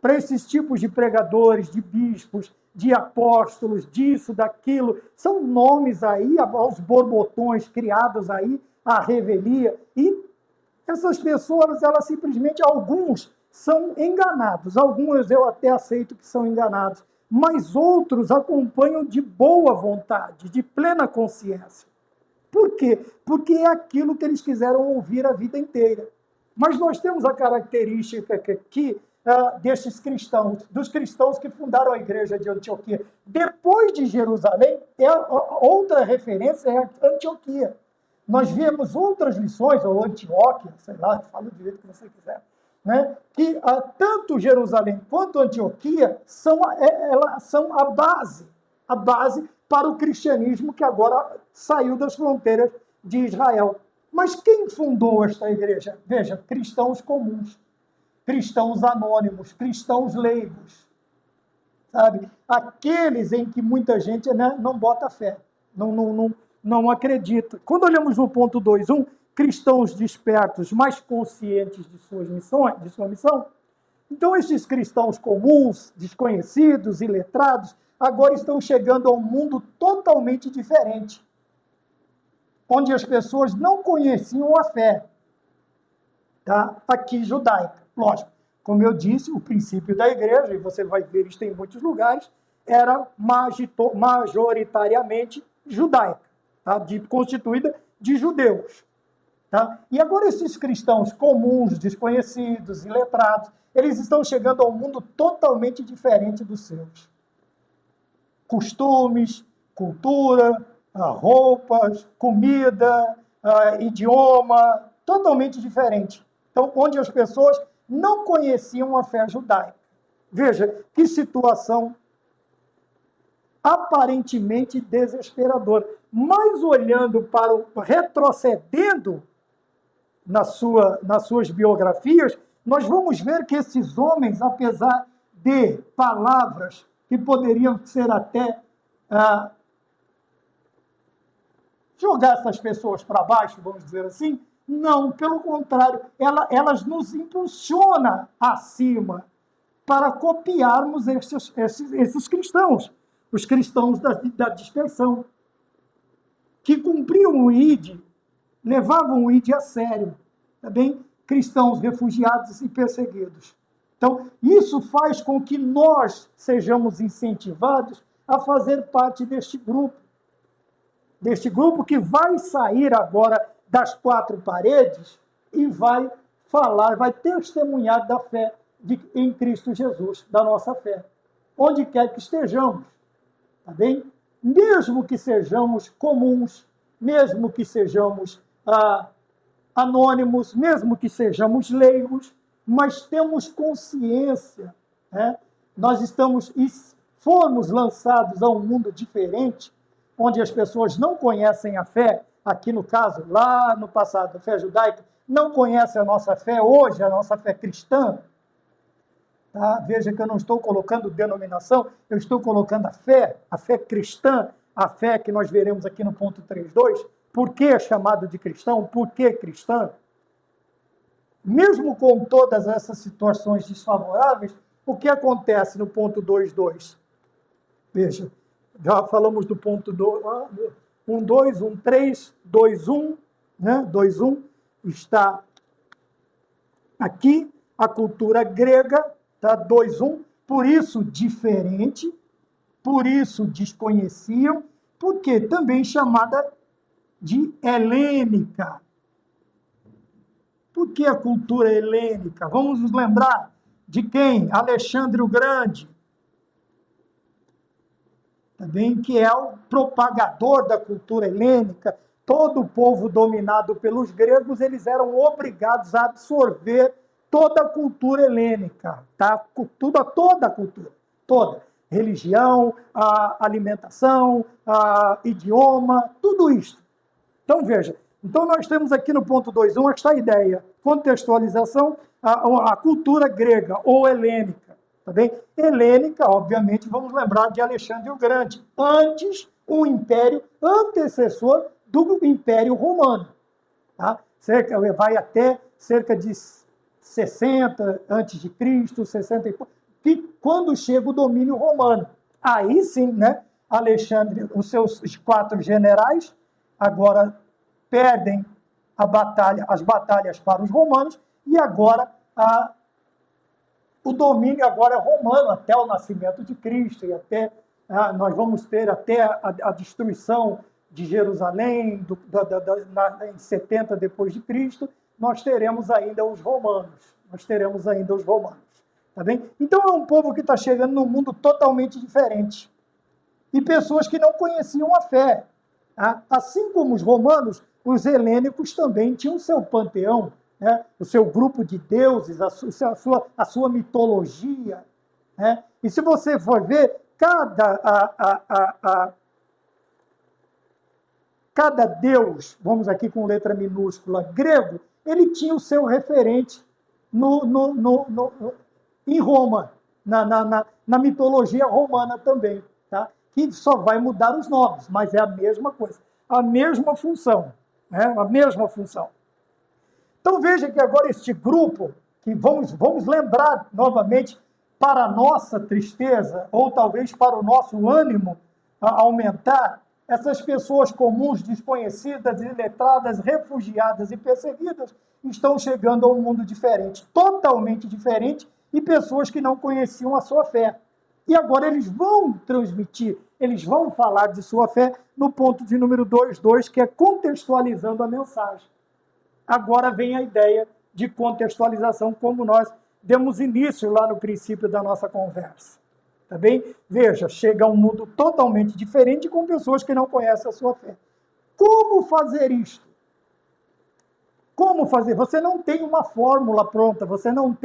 para esses tipos de pregadores, de bispos, de apóstolos, disso, daquilo. São nomes aí, aos borbotões criados aí, à revelia. E essas pessoas, elas simplesmente, alguns são enganados, alguns eu até aceito que são enganados, mas outros acompanham de boa vontade, de plena consciência. Por quê? Porque é aquilo que eles quiseram ouvir a vida inteira. Mas nós temos a característica aqui destes cristãos, dos cristãos que fundaram a igreja de Antioquia. Depois de Jerusalém, outra referência é Antioquia. Nós vemos outras lições, ou Antioquia, sei lá, fala do jeito que você quiser, né? Que tanto Jerusalém quanto Antioquia são a base para o cristianismo que agora saiu das fronteiras de Israel. Mas quem fundou esta igreja? Veja, cristãos comuns, cristãos anônimos, cristãos leigos, sabe? Aqueles em que muita gente, né, não bota fé, não acredita. Quando olhamos no ponto 2.1, cristãos despertos, mais conscientes de sua missão, então esses cristãos comuns, desconhecidos, iletrados, agora estão chegando a um mundo totalmente diferente, onde as pessoas não conheciam a fé, tá? Aqui judaica. Lógico, como eu disse, o princípio da igreja, e você vai ver isso em muitos lugares, era majoritariamente judaica, tá? Constituída de judeus. Tá? E agora esses cristãos comuns, desconhecidos, iletrados, eles estão chegando a um mundo totalmente diferente dos seus. Costumes, cultura, roupas, comida, idioma, totalmente diferente. Então, onde as pessoas não conheciam a fé judaica. Veja, que situação aparentemente desesperadora. Mas olhando para retrocedendo nas suas biografias, nós vamos ver que esses homens, apesar de palavras que poderiam ser até jogar essas pessoas para baixo, vamos dizer assim, não, pelo contrário, elas nos impulsionam acima para copiarmos esses cristãos, os cristãos da dispersão, que cumpriam o ID, levavam o ID a sério, também cristãos refugiados e perseguidos. Então, isso faz com que nós sejamos incentivados a fazer parte deste grupo que vai sair agora das quatro paredes e vai falar, vai testemunhar da fé em Cristo Jesus, da nossa fé, onde quer que estejamos, tá bem? Mesmo que sejamos comuns, mesmo que sejamos anônimos, mesmo que sejamos leigos, mas temos consciência, né? Nós fomos lançados a um mundo diferente, onde as pessoas não conhecem a fé, aqui no caso, lá no passado, a fé judaica, não conhecem a nossa fé hoje, a nossa fé cristã. Tá? Veja que eu não estou colocando denominação, eu estou colocando a fé cristã, a fé que nós veremos aqui no ponto 3.2. Por que é chamado de cristão? Por que cristã? Mesmo com todas essas situações desfavoráveis, o que acontece no ponto 2.2? Veja, já falamos do ponto 1.2, 1.3, 2.1, né? 2.1 está aqui, a cultura grega, tá? 2.1, por isso diferente, por isso desconheciam, porque também chamada de helênica. Por que a cultura helênica? Vamos nos lembrar de quem? Alexandre o Grande, também, que é o propagador da cultura helênica. Todo o povo dominado pelos gregos, eles eram obrigados a absorver toda a cultura helênica, tá? Toda a cultura, toda. Religião, alimentação, idioma, tudo isso. Então, veja, nós temos aqui no ponto 2.1 esta ideia, contextualização, a cultura grega ou helênica. Tá bem? Helênica, obviamente, vamos lembrar de Alexandre o Grande, antes um império antecessor do Império Romano. Tá? Vai até cerca de 60 a.C., 60 e pouco, quando chega o domínio romano. Aí sim, né, Alexandre, os seus 4 generais, agora perdem as batalhas para os romanos, e agora o domínio agora é romano, até o nascimento de Cristo, e até nós vamos ter até a destruição de Jerusalém, em 70 depois de Cristo, nós teremos ainda os romanos. Tá bem? Então é um povo que está chegando num mundo totalmente diferente. E pessoas que não conheciam a fé. Tá? Assim como os romanos, os helênicos também tinham o seu panteão, né? O seu grupo de deuses, a sua mitologia. Né? E se você for ver, cada deus, vamos aqui com letra minúscula, grego, ele tinha o seu referente em Roma, na mitologia romana também, tá? Que só vai mudar os nomes, mas é a mesma coisa, a mesma função, né? A mesma função. Então veja que agora este grupo, que vamos lembrar novamente, para a nossa tristeza, ou talvez para o nosso ânimo aumentar, essas pessoas comuns, desconhecidas, iletradas, refugiadas e perseguidas, estão chegando a um mundo diferente, totalmente diferente, e pessoas que não conheciam a sua fé. E agora eles vão transmitir, eles vão falar de sua fé no ponto de número 2.2, que é contextualizando a mensagem. Agora vem a ideia de contextualização, como nós demos início lá no princípio da nossa conversa. Tá bem? Veja, chega a um mundo totalmente diferente com pessoas que não conhecem a sua fé. Como fazer isto? Como fazer? Você não tem uma fórmula pronta, você não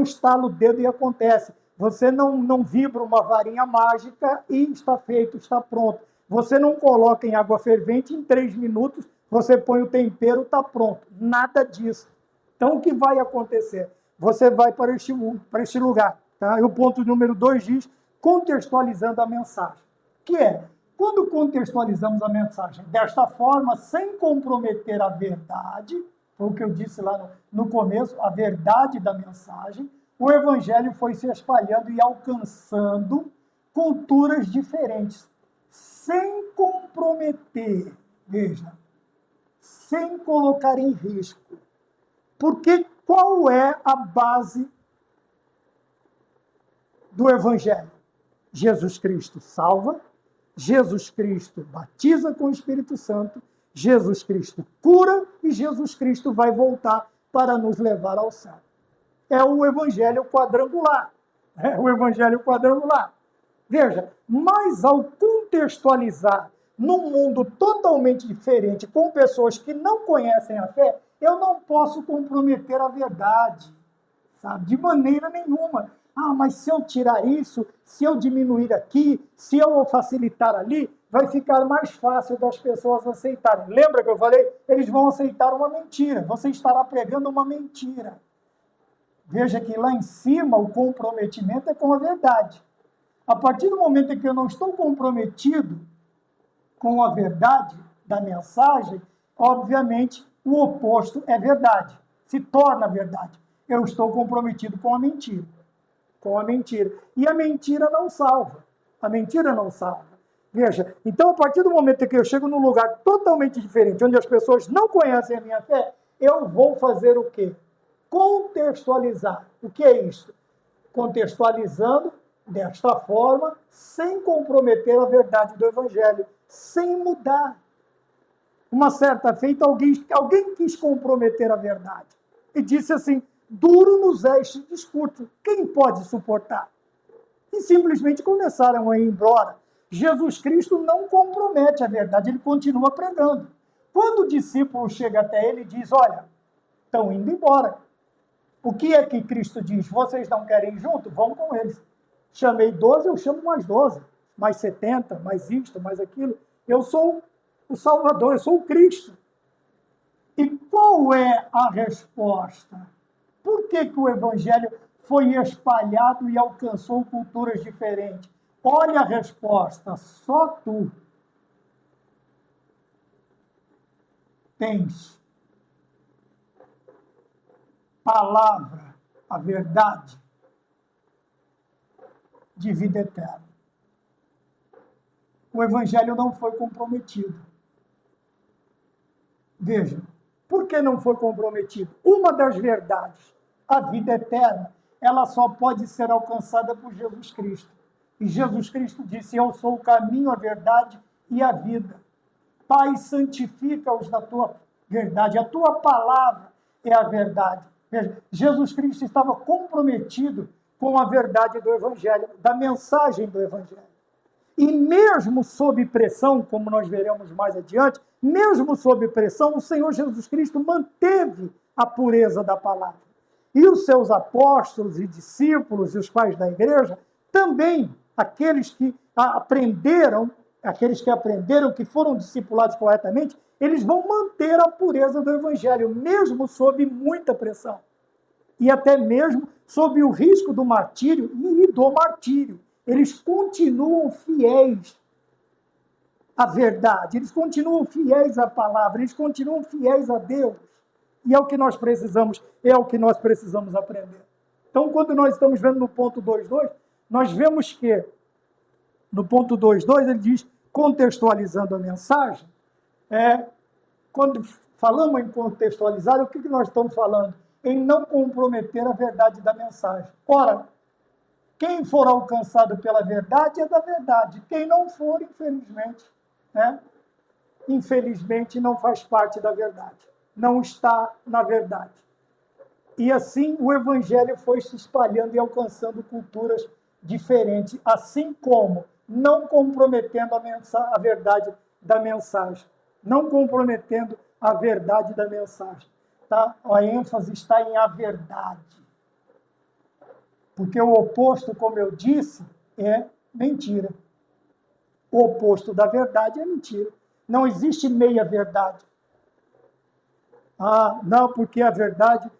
estala o dedo e acontece. Você não vibra uma varinha mágica e está feito, está pronto. Você não coloca em água fervente, em 3 minutos, você põe o tempero, está pronto. Nada disso. Então, o que vai acontecer? Você vai para este lugar. Tá? E o ponto número 2 diz, contextualizando a mensagem. Que é, quando contextualizamos a mensagem desta forma, sem comprometer a verdade, foi o que eu disse lá no começo, a verdade da mensagem, o evangelho foi se espalhando e alcançando culturas diferentes, sem comprometer, veja, sem colocar em risco. Porque qual é a base do evangelho? Jesus Cristo salva, Jesus Cristo batiza com o Espírito Santo, Jesus Cristo cura e Jesus Cristo vai voltar para nos levar ao céu. É o evangelho quadrangular. É o evangelho quadrangular. Veja, mas ao contextualizar num mundo totalmente diferente, com pessoas que não conhecem a fé, eu não posso comprometer a verdade, sabe? De maneira nenhuma. Ah, mas se eu tirar isso, se eu diminuir aqui, se eu facilitar ali, vai ficar mais fácil das pessoas aceitarem. Lembra que eu falei? Eles vão aceitar uma mentira. Você estará pregando uma mentira. Veja que lá em cima o comprometimento é com a verdade. A partir do momento em que eu não estou comprometido com a verdade da mensagem, obviamente o oposto é verdade. Se torna verdade. Eu estou comprometido com a mentira. Com a mentira. E a mentira não salva. A mentira não salva. Veja, então a partir do momento em que eu chego num lugar totalmente diferente, onde as pessoas não conhecem a minha fé, eu vou fazer o quê? Contextualizar. O que é isso? Contextualizando desta forma, sem comprometer a verdade do Evangelho, sem mudar. Uma certa feita, alguém quis comprometer a verdade e disse assim, duro nos é este discurso, quem pode suportar? E simplesmente começaram a ir embora. Jesus Cristo não compromete a verdade, ele continua pregando. Quando o discípulo chega até ele e diz, olha, estão indo embora. O que é que Cristo diz? Vocês não querem ir junto? Vão com eles. Chamei 12, eu chamo mais 12, mais 70, mais isto, mais aquilo. Eu sou o Salvador, eu sou o Cristo. E qual é a resposta? Por que o Evangelho foi espalhado e alcançou culturas diferentes? Olha a resposta, só tu tens palavra, a verdade de vida eterna. O Evangelho não foi comprometido. Veja, por que não foi comprometido? Uma das verdades, a vida eterna, ela só pode ser alcançada por Jesus Cristo. E Jesus Cristo disse, eu sou o caminho, a verdade e a vida. Pai, santifica-os na tua verdade. A tua palavra é a verdade. Veja, Jesus Cristo estava comprometido com a verdade do Evangelho, da mensagem do Evangelho. E mesmo sob pressão, como nós veremos mais adiante, mesmo sob pressão, o Senhor Jesus Cristo manteve a pureza da palavra. E os seus apóstolos e discípulos e os pais da igreja, também aqueles que aprenderam, que foram discipulados corretamente, eles vão manter a pureza do Evangelho, mesmo sob muita pressão. E até mesmo sob o risco do martírio e do martírio. Eles continuam fiéis à verdade, eles continuam fiéis à palavra, eles continuam fiéis a Deus. E é o que nós precisamos, aprender. Então, quando nós estamos vendo no ponto 2.2, nós vemos que, no ponto 2.2, ele diz, contextualizando a mensagem, quando falamos em contextualizar, o que nós estamos falando? Em não comprometer a verdade da mensagem. Ora, quem for alcançado pela verdade é da verdade. Quem não for, infelizmente não faz parte da verdade. Não está na verdade. E assim o Evangelho foi se espalhando e alcançando culturas diferentes, assim como não comprometendo a verdade da mensagem. Não comprometendo a verdade da mensagem. Tá? A ênfase está em a verdade. Porque o oposto, como eu disse, é mentira. O oposto da verdade é mentira. Não existe meia-verdade. Não, porque a verdade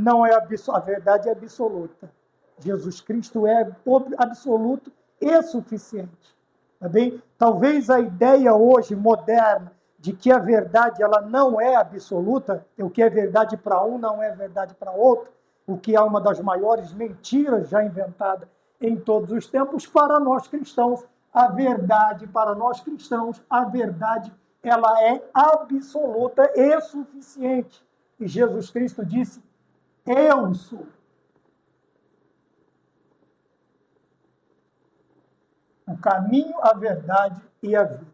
não é a verdade é absoluta. Jesus Cristo é absoluto e suficiente. Tá bem? Talvez a ideia hoje moderna de que a verdade ela não é absoluta, o que é verdade para um não é verdade para outro, o que é uma das maiores mentiras já inventada em todos os tempos, para nós cristãos, a verdade ela é absoluta e suficiente. E Jesus Cristo disse, eu sou. O caminho, a verdade e a vida.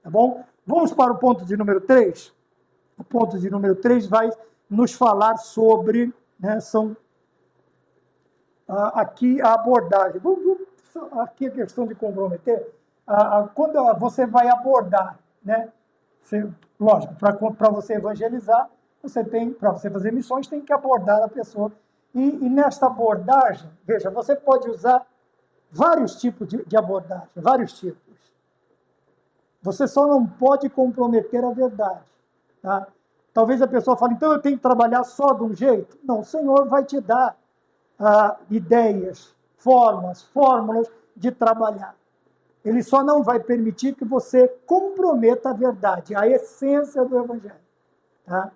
Tá bom? Vamos para o ponto de número 3. O ponto de número 3 vai nos falar sobre, aqui a abordagem. Aqui a questão de comprometer. Quando você vai abordar, lógico, para você evangelizar, para você fazer missões, tem que abordar a pessoa. E nesta abordagem, veja, você pode usar vários tipos de abordagem, vários tipos. Você só não pode comprometer a verdade. Tá? Talvez a pessoa fale, então eu tenho que trabalhar só de um jeito. Não, o Senhor vai te dar ideias, fórmulas de trabalhar. Ele só não vai permitir que você comprometa a verdade, a essência do Evangelho. Tá?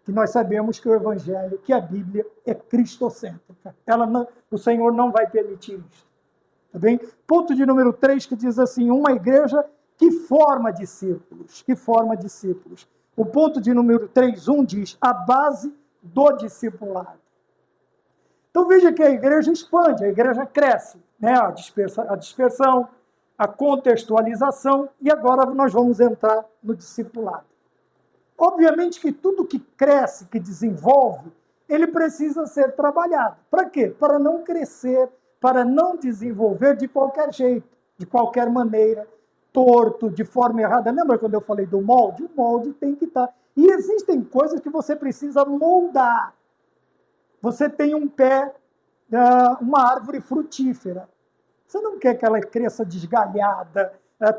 Que nós sabemos que o Evangelho, que a Bíblia é cristocêntrica. O Senhor não vai permitir isso. Tá bem? Ponto de número 3, que diz assim, uma igreja que forma discípulos. O ponto de número 3.1 diz, a base do discipulado. Então veja que a igreja expande, a igreja cresce, a dispersão, a contextualização, e agora nós vamos entrar no discipulado. Obviamente que tudo que cresce, que desenvolve, ele precisa ser trabalhado. Para quê? Para não crescer, para não desenvolver de qualquer jeito, de qualquer maneira, torto, de forma errada. Lembra quando eu falei do molde? O molde tem que estar. E existem coisas que você precisa moldar. Você tem um pé, uma árvore frutífera. Você não quer que ela cresça desgalhada,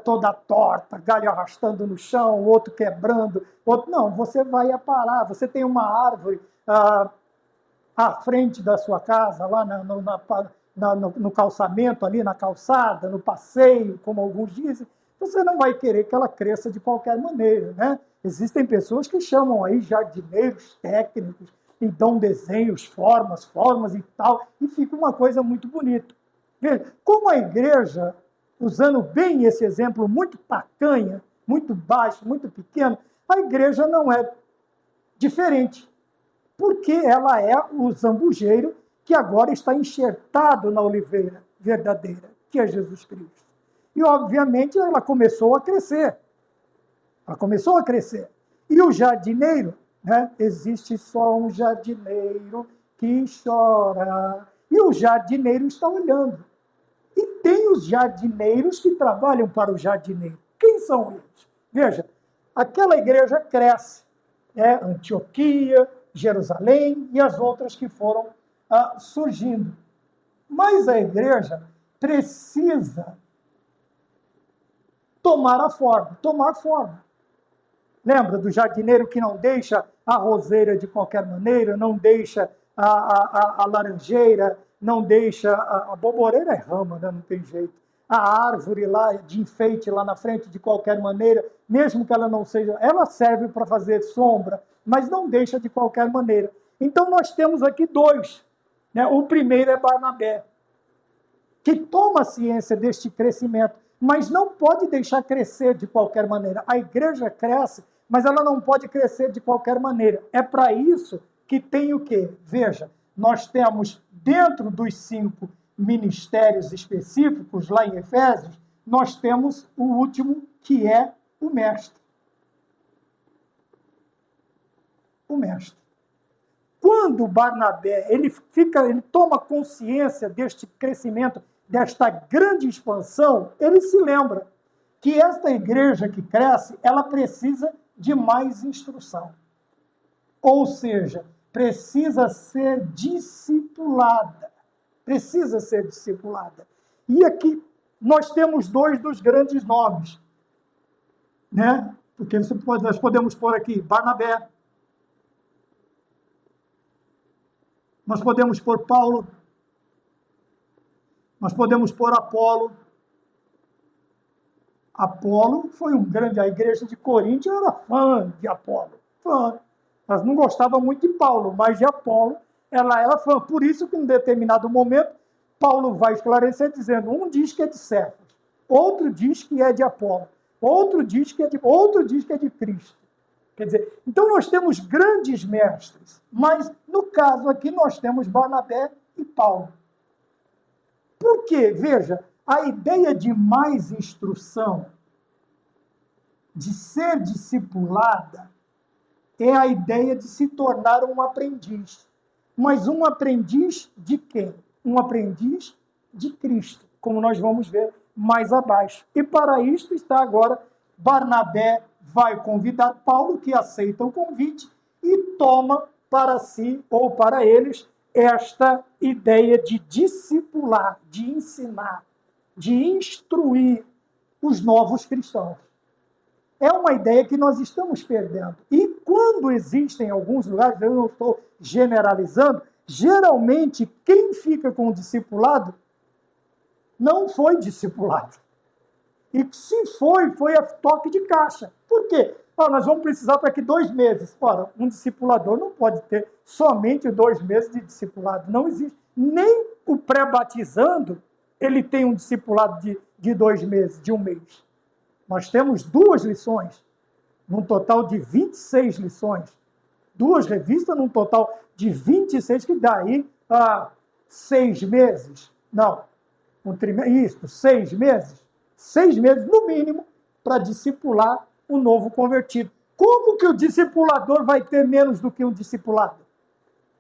toda torta, galho arrastando no chão, outro quebrando. Não, você vai aparar. Você tem uma árvore à frente da sua casa, lá no calçamento, ali na calçada, no passeio, como alguns dizem. Você não vai querer que ela cresça de qualquer maneira, né? Existem pessoas que chamam aí jardineiros técnicos e dão desenhos, formas e tal, e fica uma coisa muito bonita. Veja, como a igreja, usando bem esse exemplo muito tacanha, muito baixo, muito pequeno, a igreja não é diferente, porque ela é o zambujeiro que agora está enxertado na oliveira verdadeira, que é Jesus Cristo. E, obviamente, ela começou a crescer. E o jardineiro, existe só um jardineiro que chora E o jardineiro está olhando. E tem os jardineiros que trabalham para o jardineiro. Quem são eles? Veja, aquela igreja cresce. Antioquia, Jerusalém e as outras que foram surgindo. Mas a igreja precisa tomar forma. Lembra do jardineiro que não deixa a roseira de qualquer maneira, não deixa a laranjeira, não deixa a boboreira, é rama, né? Não tem jeito. A árvore lá de enfeite lá na frente de qualquer maneira, mesmo que ela não seja, ela serve para fazer sombra, mas não deixa de qualquer maneira. Então nós temos aqui dois. Né? O primeiro é Barnabé, que toma ciência deste crescimento, mas não pode deixar crescer de qualquer maneira. A igreja cresce, mas ela não pode crescer de qualquer maneira. É para isso que tem o quê? Veja, nós temos dentro dos 5 ministérios específicos, lá em Efésios, nós temos o último, que é o mestre. O mestre. Quando Barnabé ele toma consciência deste crescimento, desta grande expansão, ele se lembra que esta igreja que cresce, ela precisa de mais instrução. Ou seja, precisa ser discipulada. Precisa ser discipulada. E aqui nós temos 2 dos grandes nomes, né? Porque nós podemos pôr aqui Barnabé, nós podemos pôr Paulo, nós podemos pôr Apolo. Apolo foi um grande, a igreja de Corinto era fã de Apolo, fã. Mas não gostava muito de Paulo, mas de Apolo ela era fã. Por isso que em um determinado momento Paulo vai esclarecer dizendo, um diz que é de Cefas, outro diz que é de Apolo, outro diz que é de Cristo. Quer dizer, então nós temos grandes mestres, mas no caso aqui nós temos Barnabé e Paulo. Por quê? Veja, a ideia de mais instrução, de ser discipulada, é a ideia de se tornar um aprendiz. Mas um aprendiz de quem? Um aprendiz de Cristo, como nós vamos ver mais abaixo. E para isto está agora, Barnabé vai convidar Paulo, que aceita o convite, e toma para si, ou para eles, esta ideia de discipular, de ensinar, de instruir os novos cristãos. É uma ideia que nós estamos perdendo. E quando existem alguns lugares, eu não estou generalizando, geralmente quem fica com o discipulado não foi discipulado. E se foi a toque de caixa. Por quê? Nós vamos precisar para que 2 meses. Ora, um discipulador não pode ter somente 2 meses de discipulado. Não existe. Nem o pré-batizando, ele tem um discipulado de 2 meses, de 1 mês. Nós temos 2 lições, num total de 26 lições. 2 revistas, num total de 26, que dá aí 6 meses. Não, 6 meses. 6 meses, no mínimo, para discipular um novo convertido. Como que o discipulador vai ter menos do que um discipulado?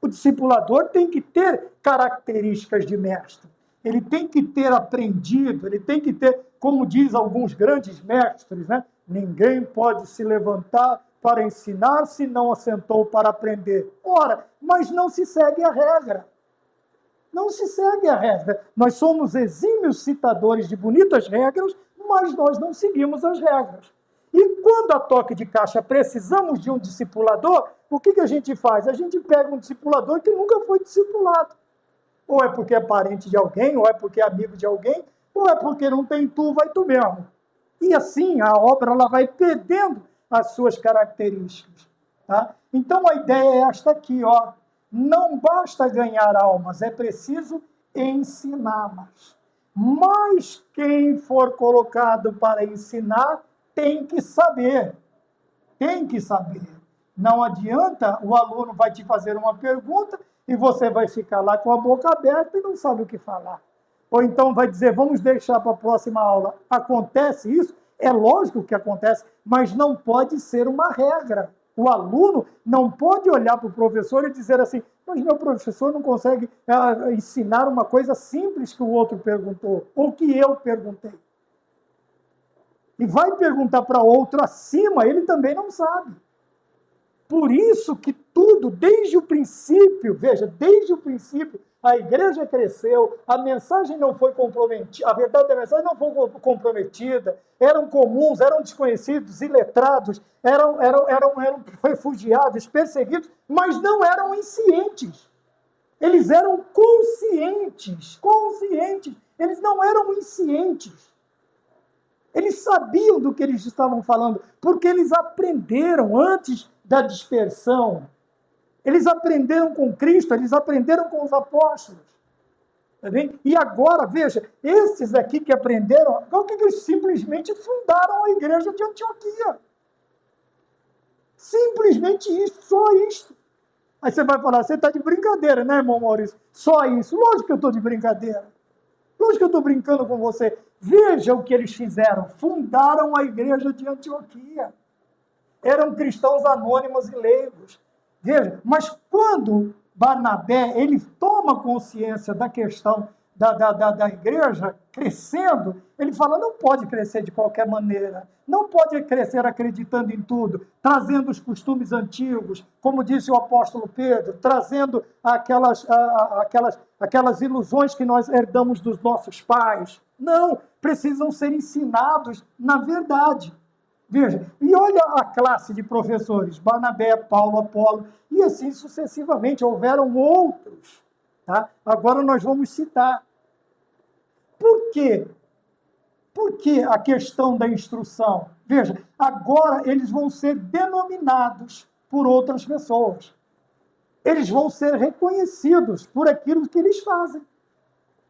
O discipulador tem que ter características de mestre. Ele tem que ter aprendido, ele tem que ter, como diz alguns grandes mestres, né? Ninguém pode se levantar para ensinar se não assentou para aprender. Ora, mas não se segue a regra. Não se segue a regra. Nós somos exímios citadores de bonitas regras, mas nós não seguimos as regras. E quando a toque de caixa precisamos de um discipulador, o que a gente faz? A gente pega um discipulador que nunca foi discipulado. Ou é porque é parente de alguém, ou é porque é amigo de alguém, ou é porque não tem tu, vai tu mesmo. E assim a obra ela vai perdendo as suas características. Tá? Então a ideia é esta aqui, ó. Não basta ganhar almas, é preciso ensiná-las. Mas quem for colocado para ensinar tem que saber. Tem que saber. Não adianta, o aluno vai te fazer uma pergunta e você vai ficar lá com a boca aberta e não sabe o que falar. Ou então vai dizer, vamos deixar para a próxima aula. Acontece isso? É lógico que acontece, mas não pode ser uma regra. O aluno não pode olhar para o professor e dizer assim, Mas meu professor não consegue ensinar uma coisa simples que o outro perguntou, ou que eu perguntei. E vai perguntar para outro acima, ele também não sabe. Por isso que tudo, desde o princípio, veja, desde o princípio, a igreja cresceu, a mensagem não foi comprometida, a verdade da mensagem não foi comprometida, eram comuns, eram desconhecidos, iletrados, eram refugiados, perseguidos, mas não eram inscientes. Eles eram conscientes, eles não eram inscientes. Eles sabiam do que eles estavam falando, porque eles aprenderam antes da dispersão. Eles aprenderam com Cristo, eles aprenderam com os apóstolos. Tá bem? E agora, veja, esses aqui que aprenderam, o que eles simplesmente fundaram a igreja de Antioquia. Simplesmente isso, só isso. Aí você vai falar, você está de brincadeira, né, irmão Maurício? Só isso. Lógico que eu estou de brincadeira. Lógico que eu estou brincando com você. Veja o que eles fizeram. Fundaram a igreja de Antioquia. Eram cristãos anônimos e leigos. Veja, mas quando Barnabé ele toma consciência da questão da igreja crescendo, ele fala, não pode crescer de qualquer maneira, não pode crescer acreditando em tudo, trazendo os costumes antigos, como disse o apóstolo Pedro, trazendo aquelas ilusões que nós herdamos dos nossos pais. Não, precisam ser ensinados na verdade. Veja, e olha a classe de professores, Barnabé, Paulo, Apolo, e assim sucessivamente, houveram outros. Tá? Agora nós vamos citar. Por quê? Por que a questão da instrução? Veja, agora eles vão ser denominados por outras pessoas. Eles vão ser reconhecidos por aquilo que eles fazem,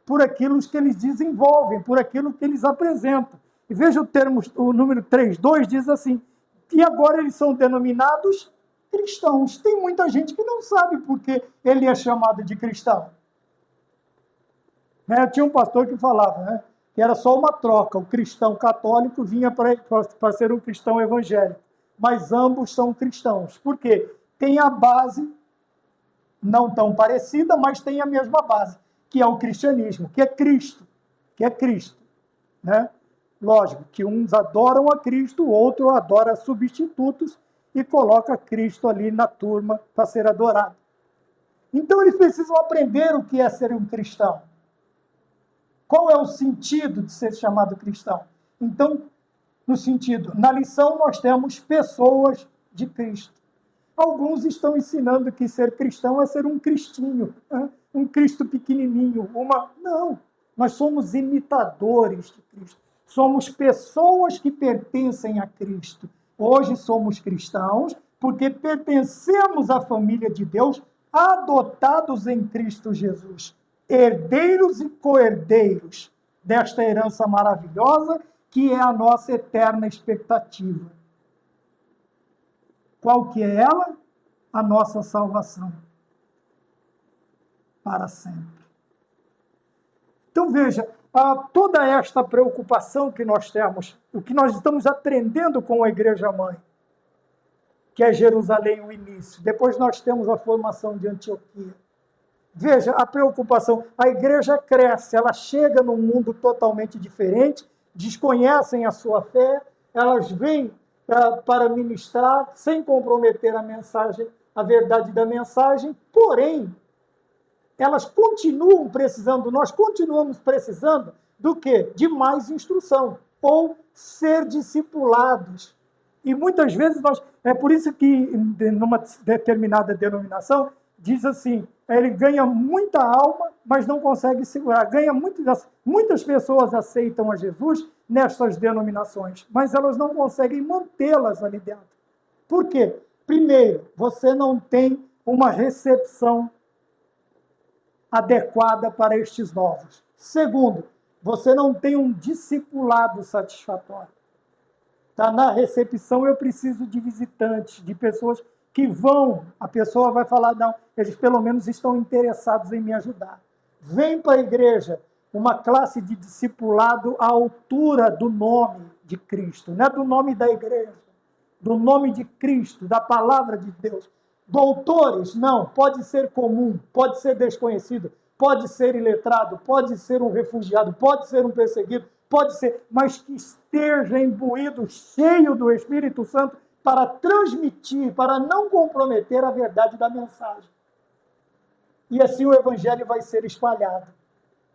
por aquilo que eles desenvolvem, por aquilo que eles apresentam. E veja o número 3:2 diz assim, e agora eles são denominados cristãos. Tem muita gente que não sabe por que ele é chamado de cristão. Tinha um pastor que falava, que era só uma troca, o cristão católico vinha para ser um cristão evangélico, mas ambos são cristãos. Por quê? Tem a base, não tão parecida, mas tem a mesma base, que é o cristianismo, que é Cristo, né? Lógico que uns adoram a Cristo, o outro adora substitutos e coloca Cristo ali na turma para ser adorado. Então eles precisam aprender o que é ser um cristão. Qual é o sentido de ser chamado cristão? Então, na lição nós temos pessoas de Cristo. Alguns estão ensinando que ser cristão é ser um cristinho, um Cristo pequenininho. Não, nós somos imitadores de Cristo. Somos pessoas que pertencem a Cristo. Hoje somos cristãos porque pertencemos à família de Deus, adotados em Cristo Jesus, herdeiros e co-herdeiros desta herança maravilhosa que é a nossa eterna expectativa. Qual que é ela? A nossa salvação para sempre. Então veja, toda esta preocupação que nós temos, o que nós estamos aprendendo com a Igreja Mãe, que é Jerusalém o início, depois nós temos a formação de Antioquia. Veja, a preocupação, a igreja cresce, ela chega num mundo totalmente diferente, desconhecem a sua fé, elas vêm para ministrar, sem comprometer a mensagem, a verdade da mensagem, porém, elas continuam precisando, nós continuamos precisando do quê? De mais instrução, ou ser discipulados. E muitas vezes é por isso que numa determinada denominação diz assim, ele ganha muita alma, mas não consegue segurar. Muitas pessoas aceitam a Jesus nestas denominações, mas elas não conseguem mantê-las ali dentro. Por quê? Primeiro, você não tem uma recepção adequada para estes novos. Segundo, você não tem um discipulado satisfatório. Tá? Na recepção eu preciso de visitantes, de pessoas que vão, a pessoa vai falar, não, eles pelo menos estão interessados em me ajudar. Vem para a igreja uma classe de discipulado à altura do nome de Cristo, não é do nome da igreja, do nome de Cristo, da palavra de Deus. Doutores? Não. Pode ser comum, pode ser desconhecido, pode ser iletrado, pode ser um refugiado, pode ser um perseguido, pode ser, mas que esteja imbuído, cheio do Espírito Santo, para transmitir, para não comprometer a verdade da mensagem. E assim o evangelho vai ser espalhado.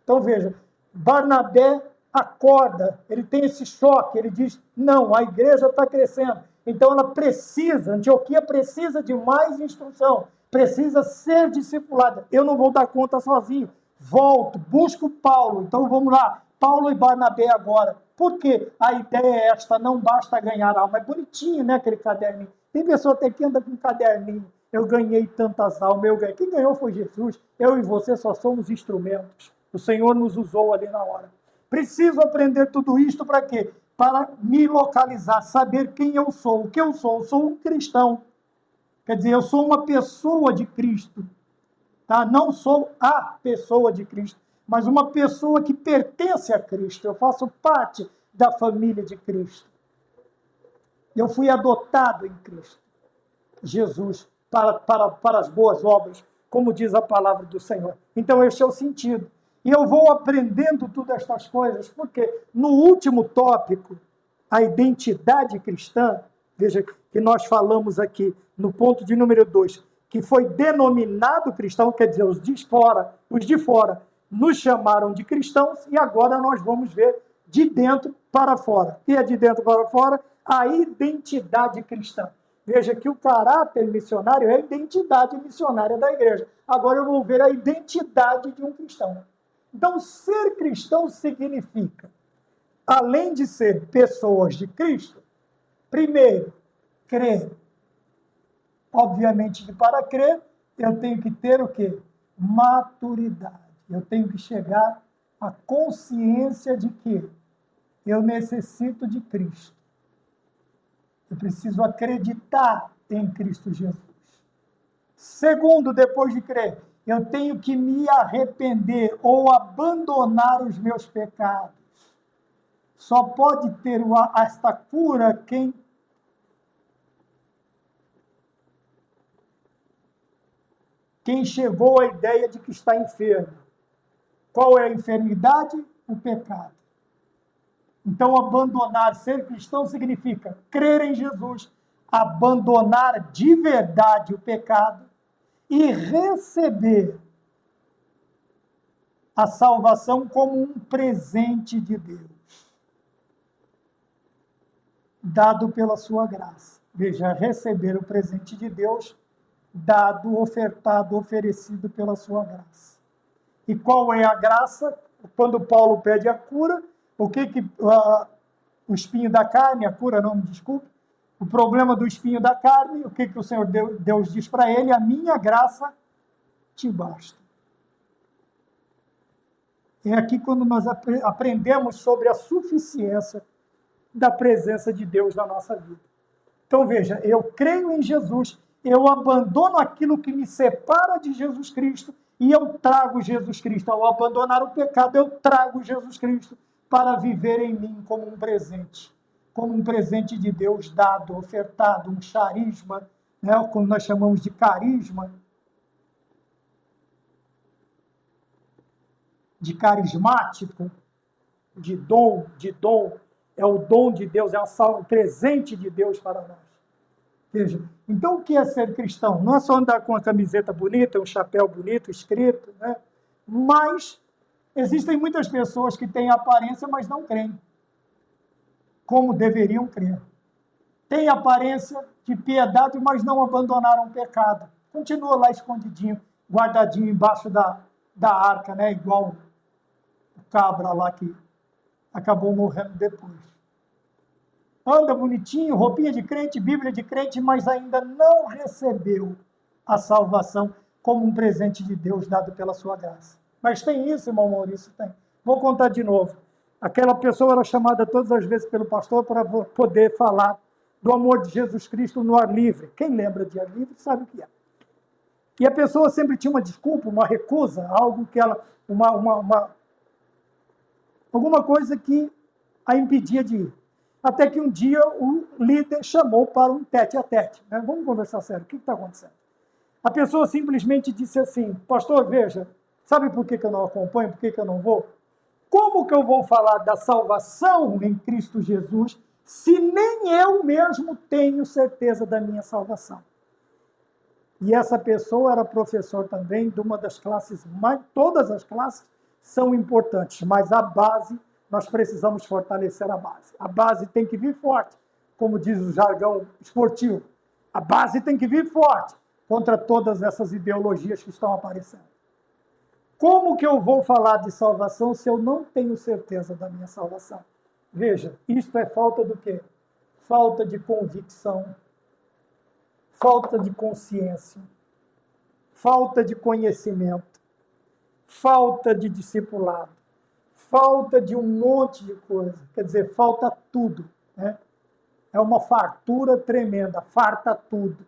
Então veja, Barnabé acorda, ele tem esse choque, ele diz, não, a igreja está crescendo, então ela precisa, Antioquia precisa de mais instrução, precisa ser discipulada, eu não vou dar conta sozinho, volto, busco Paulo, então vamos lá, Paulo e Barnabé agora, porque a ideia é esta, não basta ganhar alma, é bonitinho, né, aquele caderninho, tem pessoa até que anda com um caderninho, eu ganhei tantas almas, quem ganhou foi Jesus, eu e você só somos instrumentos, o Senhor nos usou ali na hora. Preciso aprender tudo isto para quê? Para me localizar, saber quem eu sou. O que eu sou? Eu sou um cristão. Quer dizer, eu sou uma pessoa de Cristo. Tá? Não sou a pessoa de Cristo, mas uma pessoa que pertence a Cristo. Eu faço parte da família de Cristo. Eu fui adotado em Cristo. Jesus, para as boas obras, como diz a palavra do Senhor. Então, este é o sentido. E eu vou aprendendo todas estas coisas, porque no último tópico, a identidade cristã, veja que nós falamos aqui no ponto de número 2, que foi denominado cristão, quer dizer, os de fora nos chamaram de cristãos, e agora nós vamos ver de dentro para fora. E é de dentro para fora a identidade cristã. Veja que o caráter missionário é a identidade missionária da igreja. Agora eu vou ver a identidade de um cristão. Então, ser cristão significa, além de ser pessoas de Cristo, primeiro, crer. Obviamente que para crer, eu tenho que ter o quê? Maturidade. Eu tenho que chegar à consciência de que eu necessito de Cristo. Eu preciso acreditar em Cristo Jesus. Segundo, depois de crer, eu tenho que me arrepender ou abandonar os meus pecados. Só pode ter esta cura quem chegou à ideia de que está enfermo. Qual é a enfermidade? O pecado. Então, abandonar, ser cristão significa crer em Jesus, abandonar de verdade o pecado e receber a salvação como um presente de Deus, dado pela sua graça. Veja, receber o presente de Deus, dado, ofertado, oferecido pela sua graça. E qual é a graça? Quando Paulo pede a cura, o espinho da carne, a cura não, me desculpe, o problema do espinho da carne, o que o Senhor Deus diz para ele? A minha graça te basta. É aqui quando nós aprendemos sobre a suficiência da presença de Deus na nossa vida. Então veja, eu creio em Jesus, eu abandono aquilo que me separa de Jesus Cristo e eu trago Jesus Cristo. Ao abandonar o pecado, eu trago Jesus Cristo para viver em mim como um presente de Deus dado, ofertado, um charisma, né, como nós chamamos de carisma, de carismático, de dom, é o dom de Deus, é o presente de Deus para nós. Veja, então o que é ser cristão? Não é só andar com uma camiseta bonita, um chapéu bonito, escrito, né? Mas existem muitas pessoas que têm aparência, mas não creem, como deveriam crer. Tem aparência de piedade, mas não abandonaram o pecado. Continua lá escondidinho, guardadinho embaixo da arca, né? Igual o cabra lá que acabou morrendo depois. Anda bonitinho, roupinha de crente, Bíblia de crente, mas ainda não recebeu a salvação como um presente de Deus dado pela sua graça. Mas tem isso, irmão Maurício? Tem. Vou contar de novo. Aquela pessoa era chamada todas as vezes pelo pastor para poder falar do amor de Jesus Cristo no ar livre. Quem lembra de ar livre sabe o que é. E a pessoa sempre tinha uma desculpa, uma recusa, algo que ela... alguma coisa que a impedia de ir. Até que um dia o líder chamou para um tete-a-tete. Né? Vamos conversar sério, o que está acontecendo? A pessoa simplesmente disse assim: pastor, veja, sabe por que eu não acompanho, por que eu não vou? Como que eu vou falar da salvação em Cristo Jesus se nem eu mesmo tenho certeza da minha salvação? E essa pessoa era professor também de uma das classes, todas as classes são importantes, mas a base, nós precisamos fortalecer a base. A base tem que vir forte, como diz o jargão esportivo. A base tem que vir forte contra todas essas ideologias que estão aparecendo. Como que eu vou falar de salvação se eu não tenho certeza da minha salvação? Veja, isto é falta do quê? Falta de convicção, falta de consciência, falta de conhecimento, falta de discipulado, falta de um monte de coisa. Quer dizer, falta tudo, né? É uma fartura tremenda, farta tudo.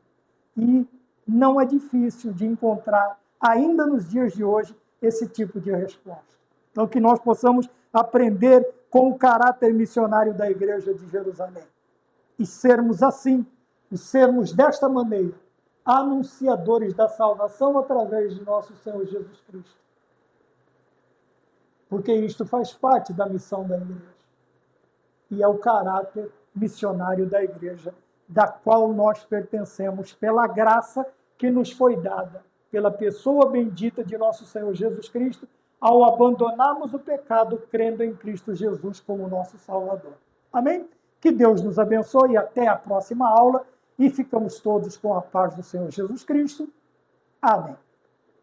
E não é difícil de encontrar, ainda nos dias de hoje, esse tipo de resposta. Então, que nós possamos aprender com o caráter missionário da Igreja de Jerusalém. E sermos assim, e sermos desta maneira, anunciadores da salvação através de nosso Senhor Jesus Cristo. Porque isto faz parte da missão da Igreja. E é o caráter missionário da Igreja, da qual nós pertencemos pela graça que nos foi dada, pela pessoa bendita de nosso Senhor Jesus Cristo, ao abandonarmos o pecado, crendo em Cristo Jesus como nosso Salvador. Amém? Que Deus nos abençoe e até a próxima aula, e ficamos todos com a paz do Senhor Jesus Cristo. Amém.